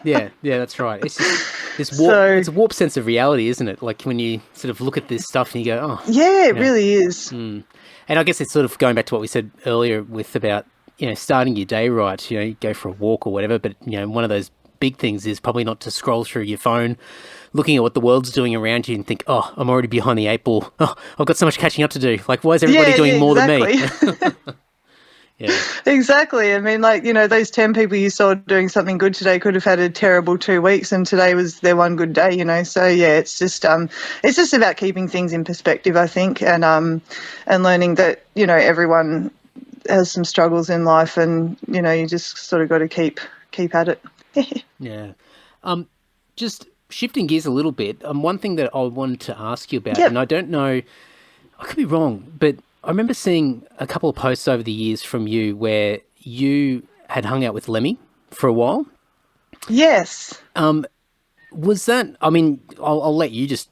Speaker 2: Yeah, that's right. It's just it's a warped sense of reality, isn't it? Like when you sort of look at this stuff and you go, oh.
Speaker 3: Yeah, it really is.
Speaker 2: And I guess it's sort of going back to what we said earlier with about, starting your day right, you go for a walk or whatever, but, one of those big things is probably not to scroll through your phone looking at what the world's doing around you and think, oh, I'm already behind the 8 ball. Oh, I've got so much catching up to do. Like, why is everybody doing more than me? Yeah.
Speaker 3: Exactly. I mean, like, those 10 people you saw doing something good today could have had a terrible 2 weeks, and today was their one good day, So, it's just about keeping things in perspective, I think, and learning that, everyone has some struggles in life, and, you just sort of got to keep at it.
Speaker 2: Yeah. Just shifting gears a little bit, one thing that I wanted to ask you about,
Speaker 3: Yep.
Speaker 2: and I don't know, I could be wrong, but I remember seeing a couple of posts over the years from you where you had hung out with Lemmy for a while.
Speaker 3: Yes.
Speaker 2: Was that, I mean, I'll let you just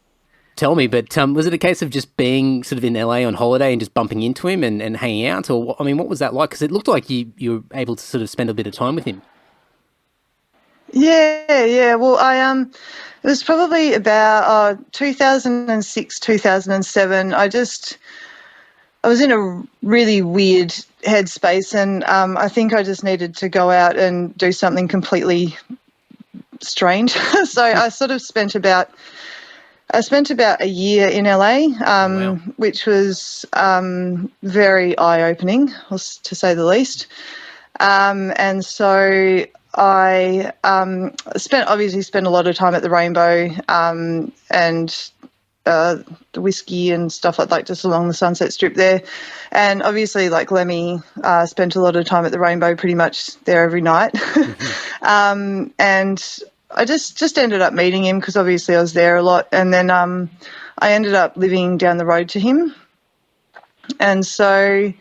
Speaker 2: tell me, but was it a case of just being sort of in LA on holiday and just bumping into him and hanging out? Or, I mean, what was that like? Because it looked like you were able to sort of spend a bit of time with him.
Speaker 3: Yeah. Well, it was probably about 2006, 2007. I was in a really weird headspace, and I think I just needed to go out and do something completely strange. So I sort of spent about a year in LA,
Speaker 2: Wow.
Speaker 3: which was very eye-opening, to say the least. And so I spent a lot of time at the Rainbow and the whiskey and stuff like that, just along the Sunset Strip there. And obviously, like Lemmy, spent a lot of time at the Rainbow, pretty much there every night. Mm-hmm. And I just ended up meeting him because obviously I was there a lot. And then I ended up living down the road to him. And so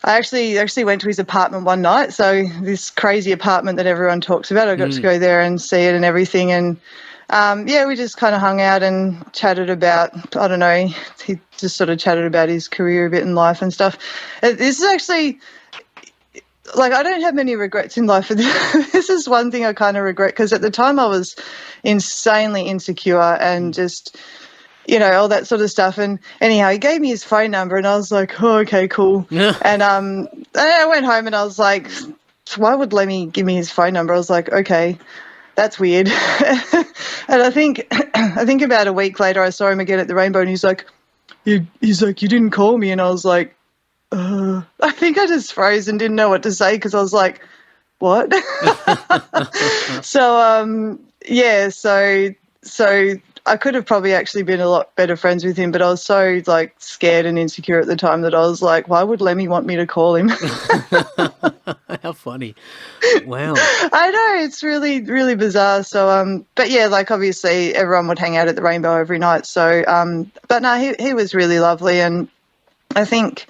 Speaker 3: I actually went to his apartment one night. So this crazy apartment that everyone talks about, I got to go there and see it and everything. And we just kind of hung out and chatted about, I don't know, he just sort of chatted about his career a bit in life and stuff. This is actually, like, I don't have many regrets in life. This is one thing I kind of regret, because at the time I was insanely insecure and just, you know, all that sort of stuff. And anyhow, he gave me his phone number and I was like, oh, okay, cool. Yeah. And I went home and I was like, why would Lemmy give me his phone number? I was like, okay, that's weird. And I think about a week later I saw him again at the Rainbow and he's like, you didn't call me. And I was like, I think I just froze and didn't know what to say because I was like, what? So I could have probably actually been a lot better friends with him, but I was so, like, scared and insecure at the time that I was like, why would Lemmy want me to call him?
Speaker 2: How funny. Wow.
Speaker 3: I know, it's really, really bizarre. So, but yeah, like, obviously everyone would hang out at the Rainbow every night. So, but no, he was really lovely. And I think,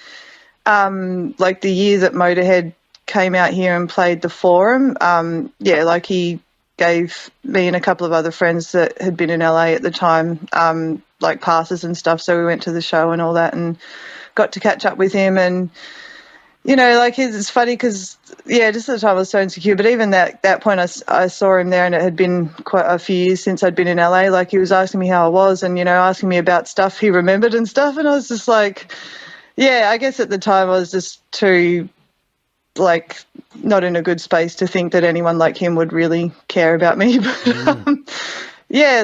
Speaker 3: like, the year that Motorhead came out here and played the Forum, like, he gave me and a couple of other friends that had been in LA at the time, like, passes and stuff. So we went to the show and all that and got to catch up with him. And, you know, like, it's funny because, just at the time I was so insecure. But even that point I saw him there and it had been quite a few years since I'd been in LA. Like, he was asking me how I was and, you know, asking me about stuff he remembered and stuff. And I was just like, I guess at the time I was just too, like, not in a good space to think that anyone like him would really care about me. But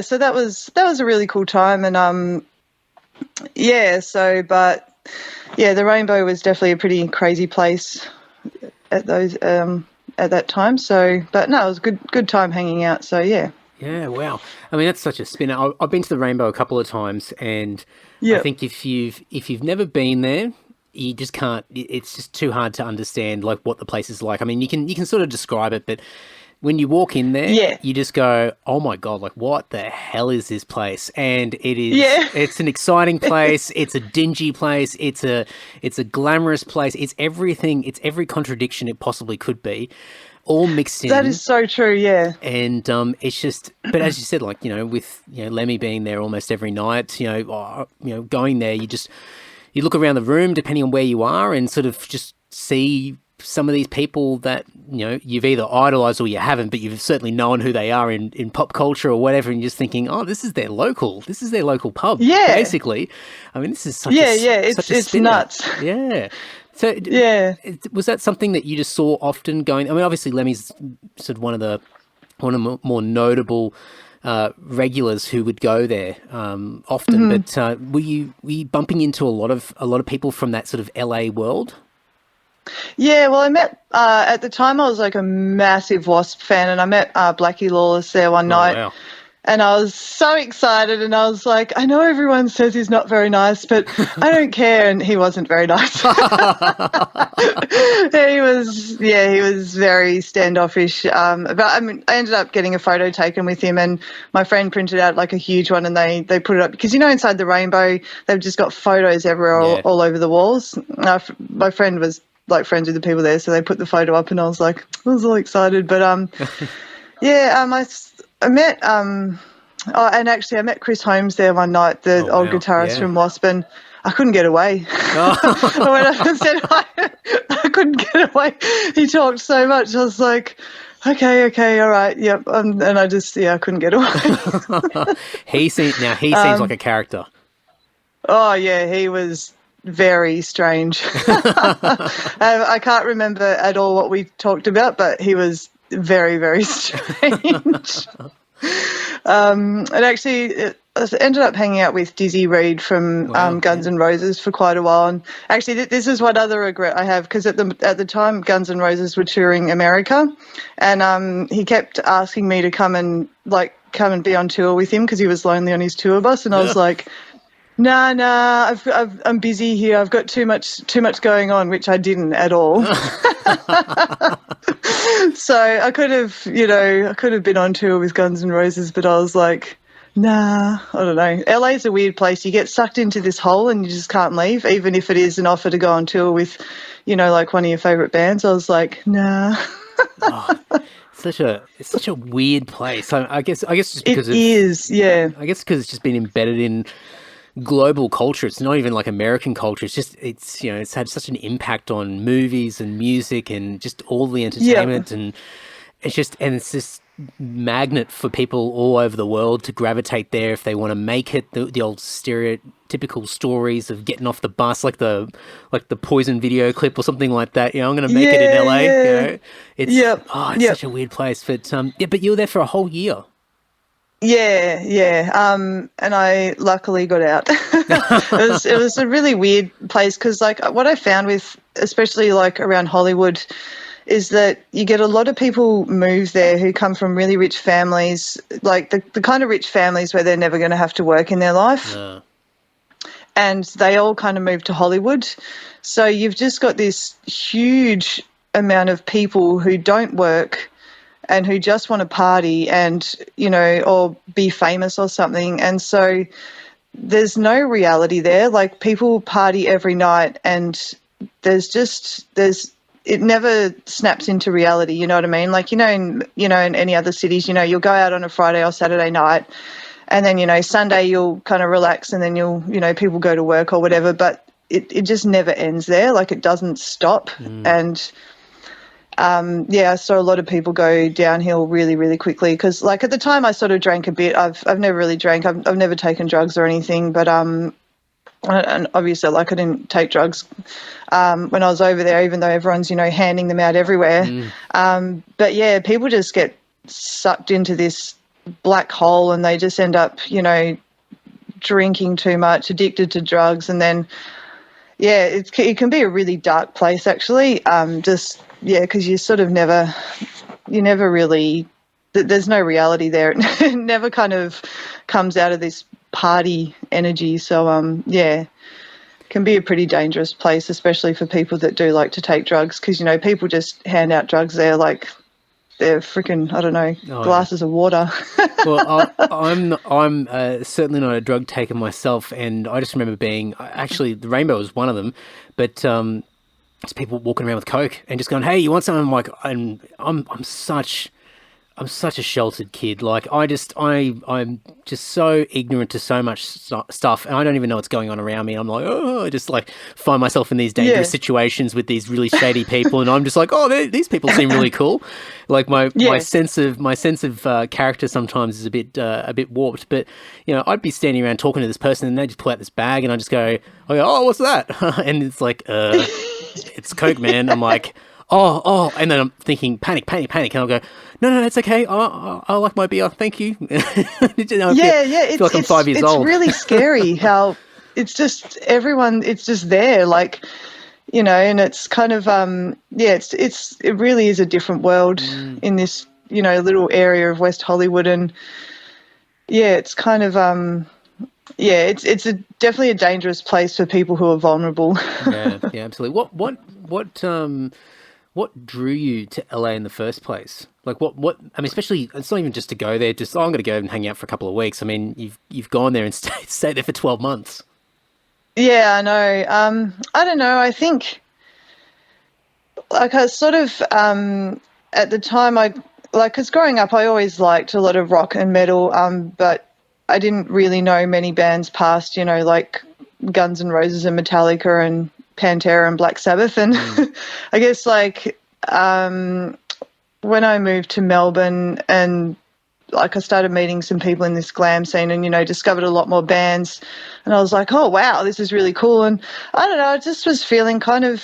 Speaker 3: so that was a really cool time. And the Rainbow was definitely a pretty crazy place at that time. So, but no, it was a good time hanging out. So yeah.
Speaker 2: Yeah, wow. I mean, that's such a spinner. I've been to the Rainbow a couple of times, and I think if you've never been there, you just can't. It's just too hard to understand, like, what the place is like. I mean, you can sort of describe it, but when you walk in there, you just go, "Oh my god! Like, what the hell is this place?" And it is. Yeah. It's an exciting place. It's a dingy place. It's a glamorous place. It's everything. It's every contradiction it possibly could be, all mixed in.
Speaker 3: That is so true. Yeah.
Speaker 2: And it's just, but as you said, like, you know, with, you know, Lemmy being there almost every night, going there, you look around the room, depending on where you are, and sort of just see some of these people that, you know, you've either idolised or you haven't, but you've certainly known who they are in pop culture or whatever, and you're just thinking, oh, this is their local pub, basically. I mean, this is such
Speaker 3: it's nuts.
Speaker 2: Yeah. So was that something that you just saw often going? I mean, obviously Lemmy's sort of one of the more notable regulars who would go there often, but were you bumping into a lot of people from that sort of LA world?
Speaker 3: Yeah, well, I met at the time I was like a massive Wasp fan, and I met Blackie Lawless there one night. Wow. And I was so excited, and I was like, I know everyone says he's not very nice, but I don't care. And he wasn't very nice. he was very standoffish. But I mean, I ended up getting a photo taken with him, and my friend printed out like a huge one, and they put it up because inside the Rainbow they've just got photos everywhere, all over the walls. My friend was like friends with the people there, so they put the photo up, and I was all excited. But I met and actually I met Chris Holmes there one night, the old guitarist from Wasp, and I couldn't get away. I went up and said hi. I couldn't get away. He talked so much. I was like, okay, all right, yep. And I just, I couldn't get away.
Speaker 2: He seems like a character.
Speaker 3: Oh, yeah, he was very strange. I can't remember at all what we talked about, but he was very, very strange. And actually, I ended up hanging out with Dizzy Reed from Guns N' Roses for quite a while. And actually, this is one other regret I have, because at the time, Guns N' Roses were touring America, and he kept asking me to come and be on tour with him because he was lonely on his tour bus, and I was like, Nah, I'm busy here. I've got too much going on, which I didn't at all. So I could have been on tour with Guns N' Roses, but I was like, nah, I don't know. LA's a weird place. You get sucked into this hole and you just can't leave, even if it is an offer to go on tour with, like one of your favourite bands. I was like, nah.
Speaker 2: It's such a weird place. I guess just because
Speaker 3: it is, yeah.
Speaker 2: I guess because it's just been embedded in global culture. It's not even like American culture. It's just it's had such an impact on movies and music and just all the entertainment, and it's this magnet for people all over the world to gravitate there if they want to make it. The old stereotypical stories of getting off the bus, like the Poison video clip or something like that. I'm going to make it in LA. It's such a weird place. But but you were there for a whole year.
Speaker 3: Yeah. And I luckily got out. It was a really weird place because, what I found with, especially around Hollywood, is that you get a lot of people move there who come from really rich families, like the kind of rich families where they're never going to have to work in their life. And they all kind of move to Hollywood. So you've just got this huge amount of people who don't work and who just want to party and, or be famous or something. And so there's no reality there. Like, people party every night, and it never snaps into reality, you know what I mean? Like, in any other cities, you'll go out on a Friday or Saturday night, and then, Sunday you'll kind of relax, and then people go to work or whatever, but it just never ends there. Like, it doesn't stop. And I saw a lot of people go downhill really, really quickly because, at the time I sort of drank a bit. I've never really drank. I've never taken drugs or anything, but and obviously, I didn't take drugs when I was over there, even though everyone's, handing them out everywhere. But yeah, people just get sucked into this black hole, and they just end up, drinking too much, addicted to drugs, and then it can be a really dark place actually. Because you sort of never really, there's no reality there. It never kind of comes out of this party energy. So, it can be a pretty dangerous place, especially for people that do like to take drugs, because, people just hand out drugs there like they're freaking, I don't know, glasses of water.
Speaker 2: Well, I'm certainly not a drug taker myself, and I just remember being, actually, the Rainbow was one of them, but it's people walking around with Coke and just going, "Hey, you want something?" I'm like, I'm such a sheltered kid. Like, I'm just so ignorant to so much stuff, and I don't even know what's going on around me. I'm like, I just find myself in these dangerous situations with these really shady people, and I'm just like, these people seem really cool. Like, my sense of character sometimes is a bit warped. But I'd be standing around talking to this person, and they just pull out this bag, and I go, "Oh, what's that?" And it's like, it's Coke, man. I'm like, oh, and then I'm thinking, panic, and I'll go, no, that's okay. I like my beer, thank you. I feel like I'm 5 years old.
Speaker 3: It's really scary how it's just everyone. It's just there, and it's kind of it really is a different world in this little area of West Hollywood, and it's kind of yeah, it's definitely a dangerous place for people who are vulnerable.
Speaker 2: Yeah, absolutely. What drew you to LA in the first place? Like what I mean, especially it's not even just to go there, just I'm gonna go and hang out for a couple of weeks. I mean, you've gone there and stayed there for 12 months.
Speaker 3: Yeah, I know. I don't know. I think like I sort of at the time because growing up I always liked a lot of rock and metal, but I didn't really know many bands past, like Guns N' Roses and Metallica and Pantera and Black Sabbath. And I guess like when I moved to Melbourne and like I started meeting some people in this glam scene and, discovered a lot more bands, and I was like, oh, wow, this is really cool. And I don't know, I just was feeling I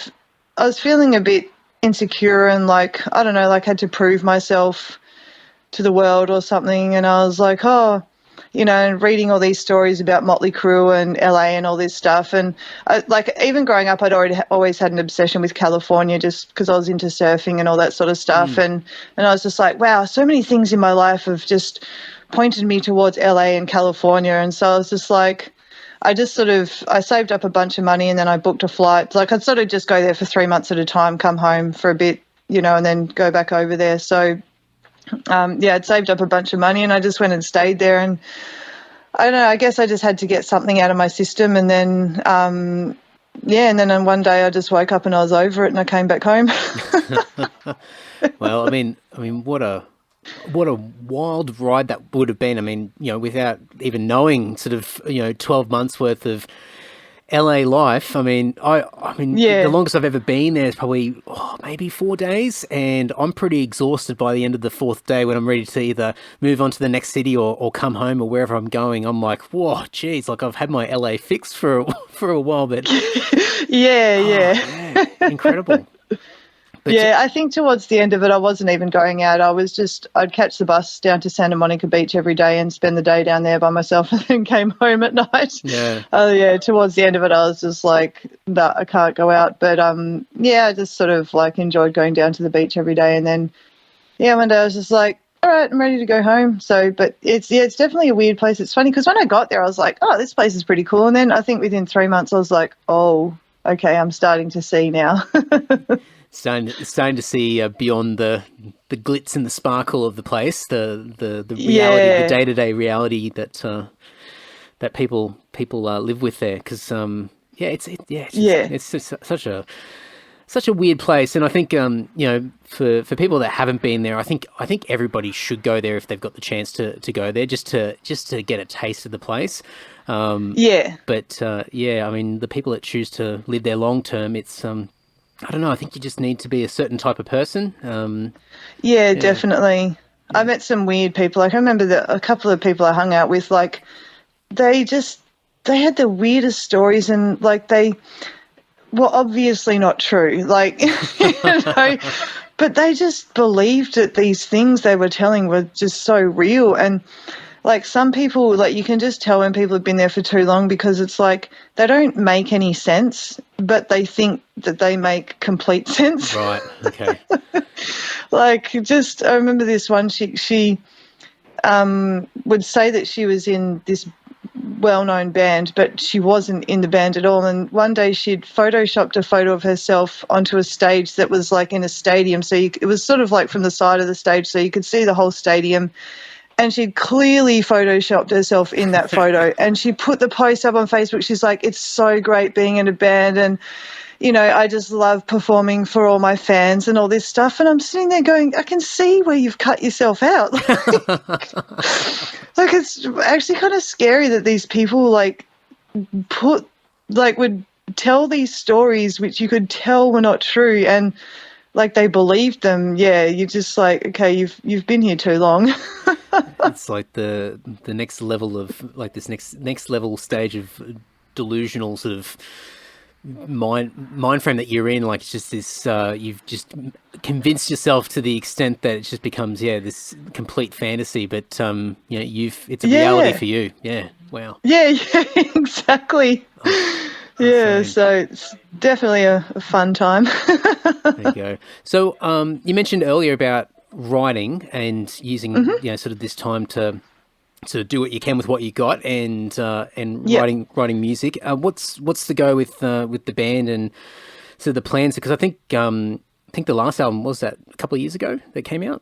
Speaker 3: was feeling a bit insecure and like, I don't know, like had to prove myself to the world or something. And I was like, oh, and reading all these stories about Motley Crue and LA and all this stuff. And even growing up, I'd always had an obsession with California just because I was into surfing and all that sort of stuff. And I was just like, wow, so many things in my life have just pointed me towards LA and California. And so I was just like, I saved up a bunch of money and then I booked a flight. Like I'd sort of just go there for 3 months at a time, come home for a bit, and then go back over there. So I'd saved up a bunch of money and I just went and stayed there. And I don't know, I guess I just had to get something out of my system. And then, and then on one day I just woke up and I was over it and I came back home.
Speaker 2: Well, I mean, what a wild ride that would have been. I mean, without even knowing sort of, 12 months worth of LA life. I mean, the longest I've ever been there is probably maybe 4 days, and I'm pretty exhausted by the end of the fourth day when I'm ready to either move on to the next city or come home or wherever I'm going. I'm like, whoa, geez, like I've had my LA fixed for a while, but
Speaker 3: yeah,
Speaker 2: incredible. But
Speaker 3: I think towards the end of it, I wasn't even going out. I'd catch the bus down to Santa Monica Beach every day and spend the day down there by myself and then came home at night.
Speaker 2: Yeah.
Speaker 3: Towards the end of it, I was just like, nah, I can't go out. But, I just sort of like enjoyed going down to the beach every day. And then, one day I was just like, all right, I'm ready to go home. So, but it's definitely a weird place. It's funny because when I got there, I was like, oh, this place is pretty cool. And then I think within 3 months, I was like, oh, okay, I'm starting to see now.
Speaker 2: Starting to see beyond the glitz and the sparkle of the place, the reality, the day-to-day reality that people live with there. Because it's just such a weird place. And I think for people that haven't been there, I think everybody should go there if they've got the chance to go there, just to get a taste of the place. But I mean, the people that choose to live there long term, it's I don't know. I think you just need to be a certain type of person.
Speaker 3: Definitely. I met some weird people. Like I remember a couple of people I hung out with, like they had the weirdest stories, and like they were obviously not true. Like, but they just believed that these things they were telling were just so real. And like some people, like you can just tell when people have been there for too long because it's like they don't make any sense, but they think that they make complete sense.
Speaker 2: Right. Okay.
Speaker 3: Like I remember this one, she would say that she was in this well-known band, but she wasn't in the band at all. And one day she'd photoshopped a photo of herself onto a stage that was like in a stadium. So it was sort of like from the side of the stage so you could see the whole stadium. And she'd clearly photoshopped herself in that photo. And she put the post up on Facebook. She's like, it's so great being in a band. And, I just love performing for all my fans and all this stuff. And I'm sitting there going, I can see where you've cut yourself out. Like it's actually kind of scary that these people would tell these stories which you could tell were not true. And like they believed them. Yeah, you're just like, okay, you've been here too long.
Speaker 2: It's like the next level of like this next level stage of delusional sort of mind frame that you're in. Like it's just this you've just convinced yourself to the extent that it just becomes this complete fantasy, but it's a reality for you. Wow. Yeah, exactly.
Speaker 3: So it's definitely a fun time.
Speaker 2: There you go. So you mentioned earlier about writing and using sort of this time to to do what you can with what you got, and
Speaker 3: Yeah.
Speaker 2: writing music. What's the go with the band and so the plans? Because I think the last album was that a couple of years ago that came out.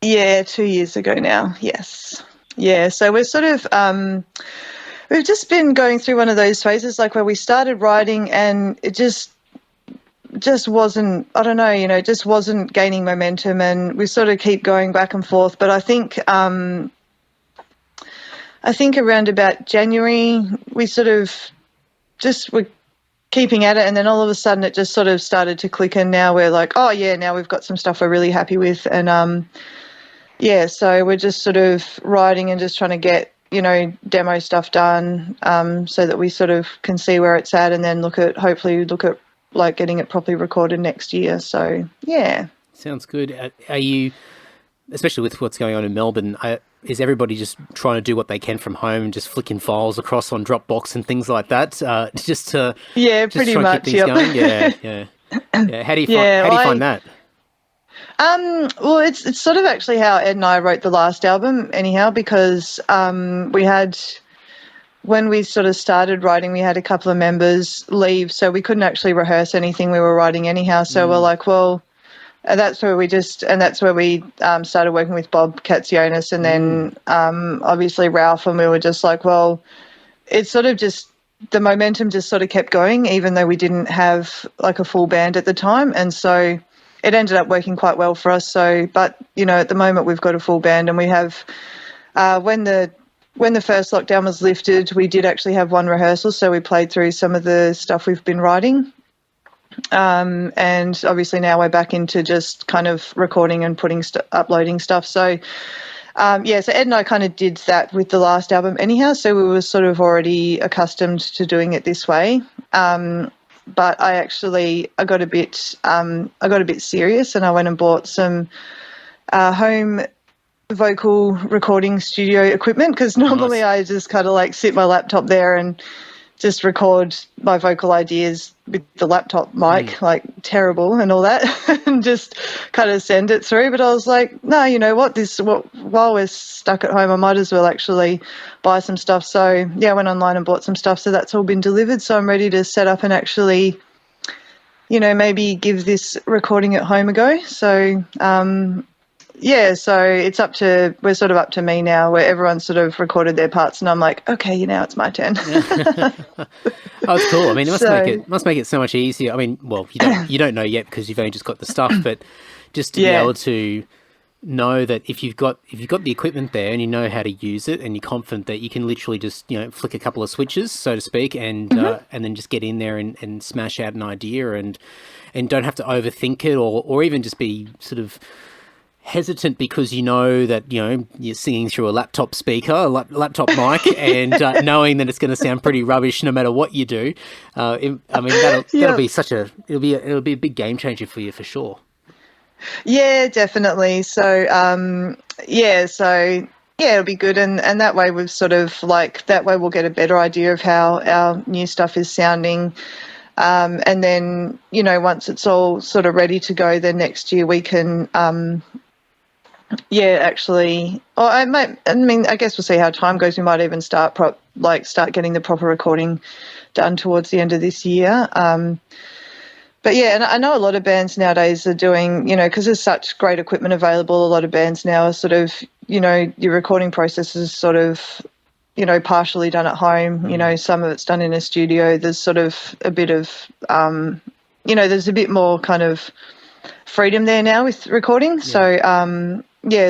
Speaker 3: Yeah, 2 years ago now. Yes. Yeah. So we're sort of we've just been going through one of those phases, like where we started writing and it just wasn't, I don't know, it just wasn't gaining momentum, and we sort of keep going back and forth. But I think around about January we sort of just were keeping at it, and then all of a sudden it just sort of started to click, and now we're like, oh yeah, now we've got some stuff we're really happy with, and yeah, so we're just sort of writing and just trying to get demo stuff done, so that we sort of can see where it's at, and then hopefully look at like getting it properly recorded next year. So yeah.
Speaker 2: Sounds good. Are you, especially with what's going on in Melbourne, is everybody just trying to do what they can from home and just flicking files across on Dropbox and things like that, just to
Speaker 3: pretty
Speaker 2: try and
Speaker 3: much,
Speaker 2: keep things going? Yeah. How do you find that?
Speaker 3: Well, it's sort of actually how Ed and I wrote the last album anyhow, because we had, when we sort of started writing, we had a couple of members leave, so we couldn't actually rehearse anything we were writing anyhow. So we're like, well, and that's where we started working with Bob Katsionis, and then obviously Ralph, and we were just like, well, it's sort of just, the momentum just sort of kept going, even though we didn't have like a full band at the time. And so it ended up working quite well for us. So, but, at the moment we've got a full band, and we have, when the first lockdown was lifted, we did actually have one rehearsal. So we played through some of the stuff we've been writing. And obviously now we're back into just kind of recording and uploading stuff. So, so Ed and I kind of did that with the last album anyhow. So we were sort of already accustomed to doing it this way. But I got a bit serious, and I went and bought some home vocal recording studio equipment, because normally
Speaker 2: Nice.
Speaker 3: I just kind of like sit my laptop there and just record my vocal ideas with the laptop mic, like terrible and all that, and just kind of send it through. But I was like, no, you know what? While we're stuck at home, I might as well actually buy some stuff. So yeah, I went online and bought some stuff. So that's all been delivered. So I'm ready to set up and actually, maybe give this recording at home a go. So so we're sort of up to me now, where everyone's sort of recorded their parts, and I'm like, okay, now it's my turn.
Speaker 2: Oh, it's cool. I mean, it must make it so much easier. I mean, well, you don't know yet because you've only just got the stuff, but just to be able to know that if you've got the equipment there and you know how to use it, and you're confident that you can literally just flick a couple of switches, so to speak, and then just get in there and smash out an idea, and don't have to overthink it, or even just be sort of hesitant because that you're singing through a laptop speaker, a laptop mic, and knowing that it's going to sound pretty rubbish no matter what you do. That'll be it'll be a big game changer for you for sure.
Speaker 3: Yeah, definitely. So it'll be good, and that way we've sort of we'll get a better idea of how our new stuff is sounding. And then once it's all sort of ready to go, then next year we can I guess we'll see how time goes. We might even start getting the proper recording done towards the end of this year. But yeah, and I know a lot of bands nowadays are doing, because there's such great equipment available, a lot of bands now are sort of, your recording process is sort of, partially done at home. Some of it's done in a studio. There's sort of a bit of, there's a bit more kind of freedom there now with recording. Yeah. So,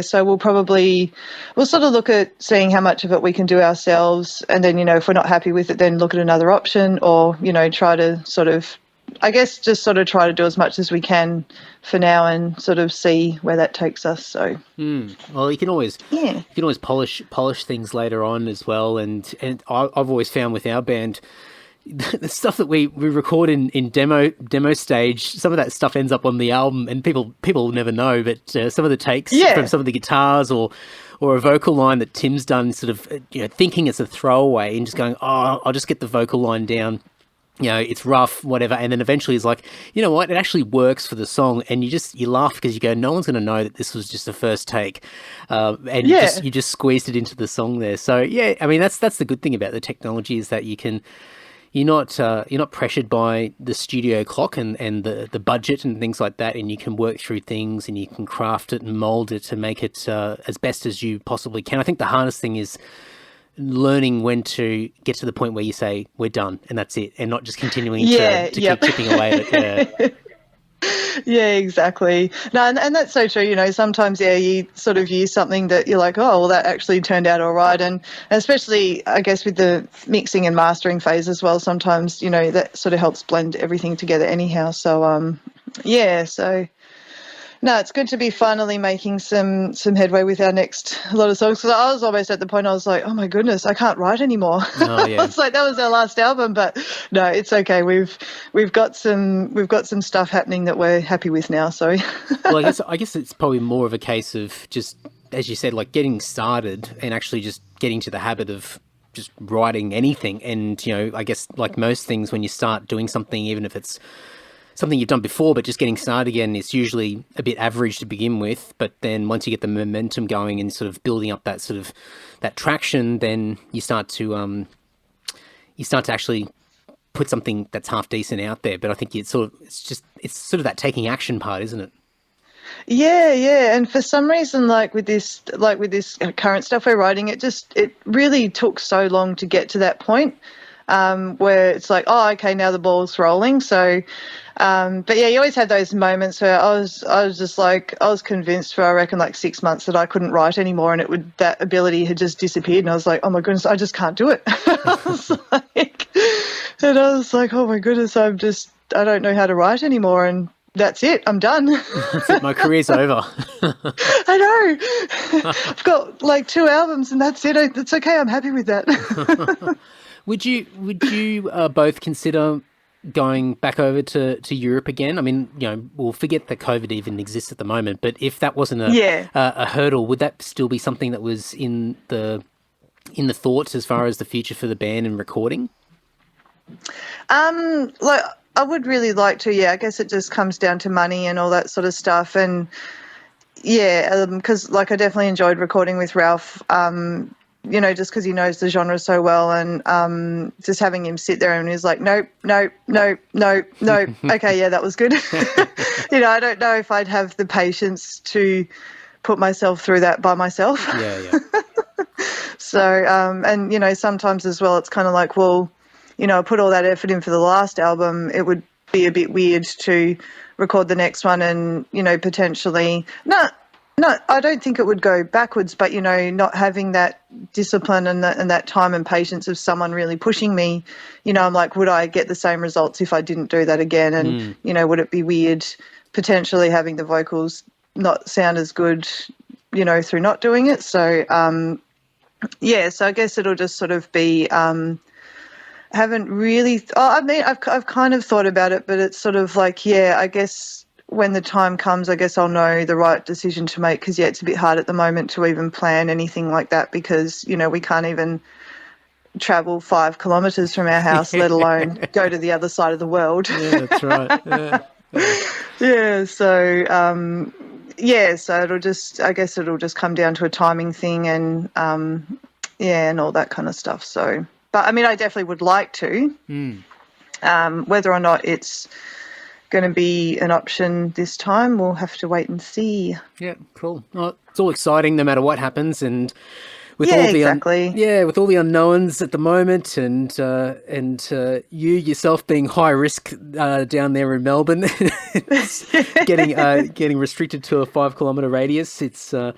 Speaker 3: so we'll sort of look at seeing how much of it we can do ourselves, and then, if we're not happy with it, then look at another option, or, try to sort of, I guess, just sort of try to do as much as we can for now and sort of see where that takes us. So,
Speaker 2: well, you can always polish things later on as well. And I've always found with our band, the stuff that we record in demo stage, some of that stuff ends up on the album, and people never know, but some of the takes from some of the guitars or a vocal line that Tim's done, sort of thinking it's a throwaway and just going, I'll just get the vocal line down it's rough, whatever. And then eventually it's like, you know what, it actually works for the song. And you laugh because you go, no one's going to know that this was just a first take. And you just squeezed it into the song there. So yeah, I mean, that's the good thing about the technology is that you're not pressured by the studio clock and the budget and things like that. And you can work through things and you can craft it and mold it to make it as best as you possibly can. I think the hardest thing is learning when to get to the point where you say we're done and that's it, and not just continuing to keep chipping away at it.
Speaker 3: Yeah, exactly. No, and that's so true. Sometimes you sort of use something that you're like, oh, well, that actually turned out all right, and especially I guess with the mixing and mastering phase as well. Sometimes that sort of helps blend everything together anyhow. So so. No, it's good to be finally making some headway with our next lot of songs. Because I was almost at the point I was like, oh my goodness, I can't write anymore.
Speaker 2: Oh, yeah.
Speaker 3: It's like that was our last album, but no, it's okay. We've got some stuff happening that we're happy with now. So,
Speaker 2: well, I guess it's probably more of a case of just, as you said, like getting started and actually just getting to the habit of just writing anything. And I guess like most things, when you start doing something, even if it's something you've done before, but just getting started again, it's usually a bit average to begin with. But then once you get the momentum going and sort of building up that traction, then you start to actually put something that's half decent out there. But I think it's sort of that taking action part, isn't it?
Speaker 3: Yeah. And for some reason, like with this current stuff we're writing, it really took so long to get to that point where it's like, oh, okay, now the ball's rolling. So. But yeah, you always had those moments where I was just like, I was convinced for, I reckon, like 6 months that I couldn't write anymore, and that ability had just disappeared. And I was like, oh my goodness, I just can't do it. I was like, oh my goodness, I don't know how to write anymore. And that's it. I'm done.
Speaker 2: That's it. My career's over.
Speaker 3: I know. I've got like 2 albums and that's it. It's okay. I'm happy with that.
Speaker 2: Would you both consider going back over to Europe again? I mean, we'll forget that COVID even exists at the moment, but if that wasn't a hurdle, would that still be something that was in the thoughts as far as the future for the band and recording?
Speaker 3: Like I would really like to. Yeah, I guess it just comes down to money and all that sort of stuff. And yeah, because like I definitely enjoyed recording with Ralph. Just because he knows the genre so well, and just having him sit there and he's like, nope. Okay, yeah, that was good. I don't know if I'd have the patience to put myself through that by myself.
Speaker 2: Yeah.
Speaker 3: So, and, sometimes as well, it's kind of like, well, I put all that effort in for the last album. It would be a bit weird to record the next one and, potentially No, I don't think it would go backwards, but, not having that discipline and that time and patience of someone really pushing me, I'm like, would I get the same results if I didn't do that again? And, would it be weird potentially having the vocals not sound as good, through not doing it? So, so I guess it'll just sort of be, haven't really, I've kind of thought about it, but it's sort of like, I guess, when the time comes, I guess I'll know the right decision to make, because, it's a bit hard at the moment to even plan anything like that because, we can't even travel 5 kilometres from our house, let alone go to the other side of the world.
Speaker 2: Yeah, that's right.
Speaker 3: Yeah. So, so it'll just come down to a timing thing and, and all that kind of stuff. So, but I mean, I definitely would like to, whether or not it's going to be an option this time, we'll have to wait and see.
Speaker 2: Yeah, cool. Well, it's all exciting no matter what happens, and with with all the unknowns at the moment, and you yourself being high risk down there in Melbourne, getting restricted to a 5-kilometre radius. It's no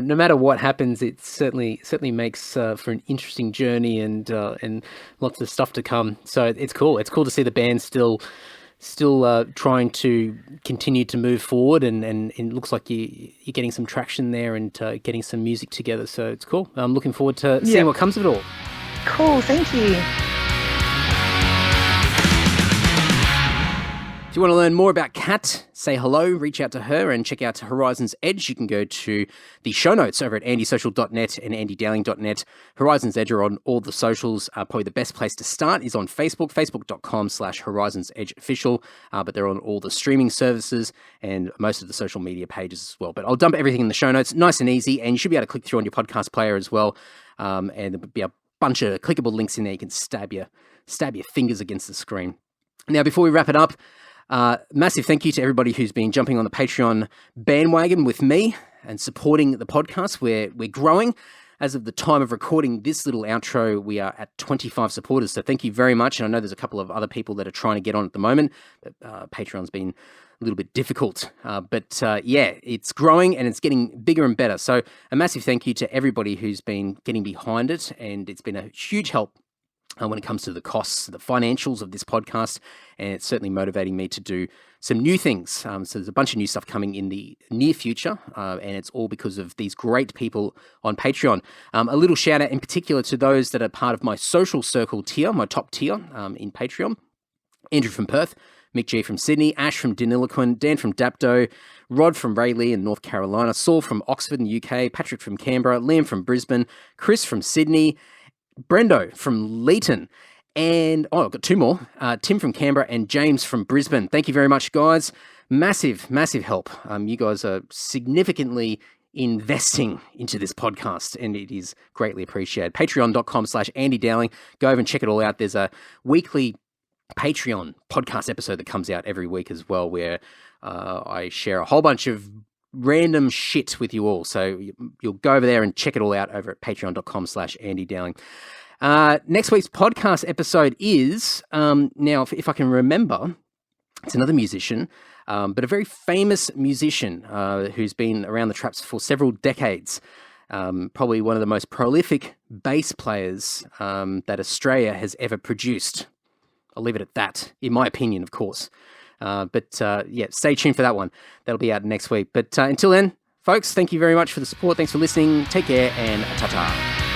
Speaker 2: matter what happens, it certainly makes for an interesting journey and lots of stuff to come. So it's cool. It's cool to see the band still trying to continue to move forward, and it looks like you're getting some traction there and getting some music together. So it's cool. I'm looking forward to seeing what comes of it all.
Speaker 3: Cool, thank you.
Speaker 2: If you want to learn more about Kat, say hello, reach out to her and check out Horizon's Edge. You can go to the show notes over at andysocial.net and andydowling.net. Horizon's Edge are on all the socials. Probably the best place to start is on Facebook, facebook.com/Horizon's Edge official. But they're on all the streaming services and most of the social media pages as well. But I'll dump everything in the show notes, nice and easy. And you should be able to click through on your podcast player as well. And there'll be a bunch of clickable links in there. You can stab your fingers against the screen. Now, before we wrap it up, massive thank you to everybody who's been jumping on the Patreon bandwagon with me and supporting the podcast. We're growing. As of the time of recording this little outro, we are at 25 supporters. So thank you very much. And I know there's a couple of other people that are trying to get on at the moment, but Patreon's been a little bit difficult. But it's growing and it's getting bigger and better. So a massive thank you to everybody who's been getting behind it. And it's been a huge help when it comes to the costs, the financials of this podcast, and it's certainly motivating me to do some new things. So there's a bunch of new stuff coming in the near future, and it's all because of these great people on Patreon. A little shout out in particular to those that are part of my social circle tier, my top tier in Patreon. Andrew from Perth, Mick G from Sydney, Ash from Deniliquin, Dan from Dapto, Rod from Rayleigh in North Carolina, Saul from Oxford in the UK, Patrick from Canberra, Liam from Brisbane, Chris from Sydney, Brendo from Leeton, and I've got two more, Tim from Canberra and James from Brisbane. Thank you very much, guys. Massive help. You guys are significantly investing into this podcast, and it is greatly appreciated. Patreon.com/Andy Dowling. Go over and check it all out. There's a weekly Patreon podcast episode that comes out every week as well, where I share a whole bunch of random shit with you all. So you'll go over there and check it all out over at patreon.com/Andy Dowling. Next week's podcast episode is, now if I can remember, it's another musician, but a very famous musician who's been around the traps for several decades. Probably one of the most prolific bass players that Australia has ever produced. I'll leave it at that, in my opinion, of course. But stay tuned for that one. That'll be out next week. But until then, folks, thank you very much for the support. Thanks for listening. Take care and ta-ta.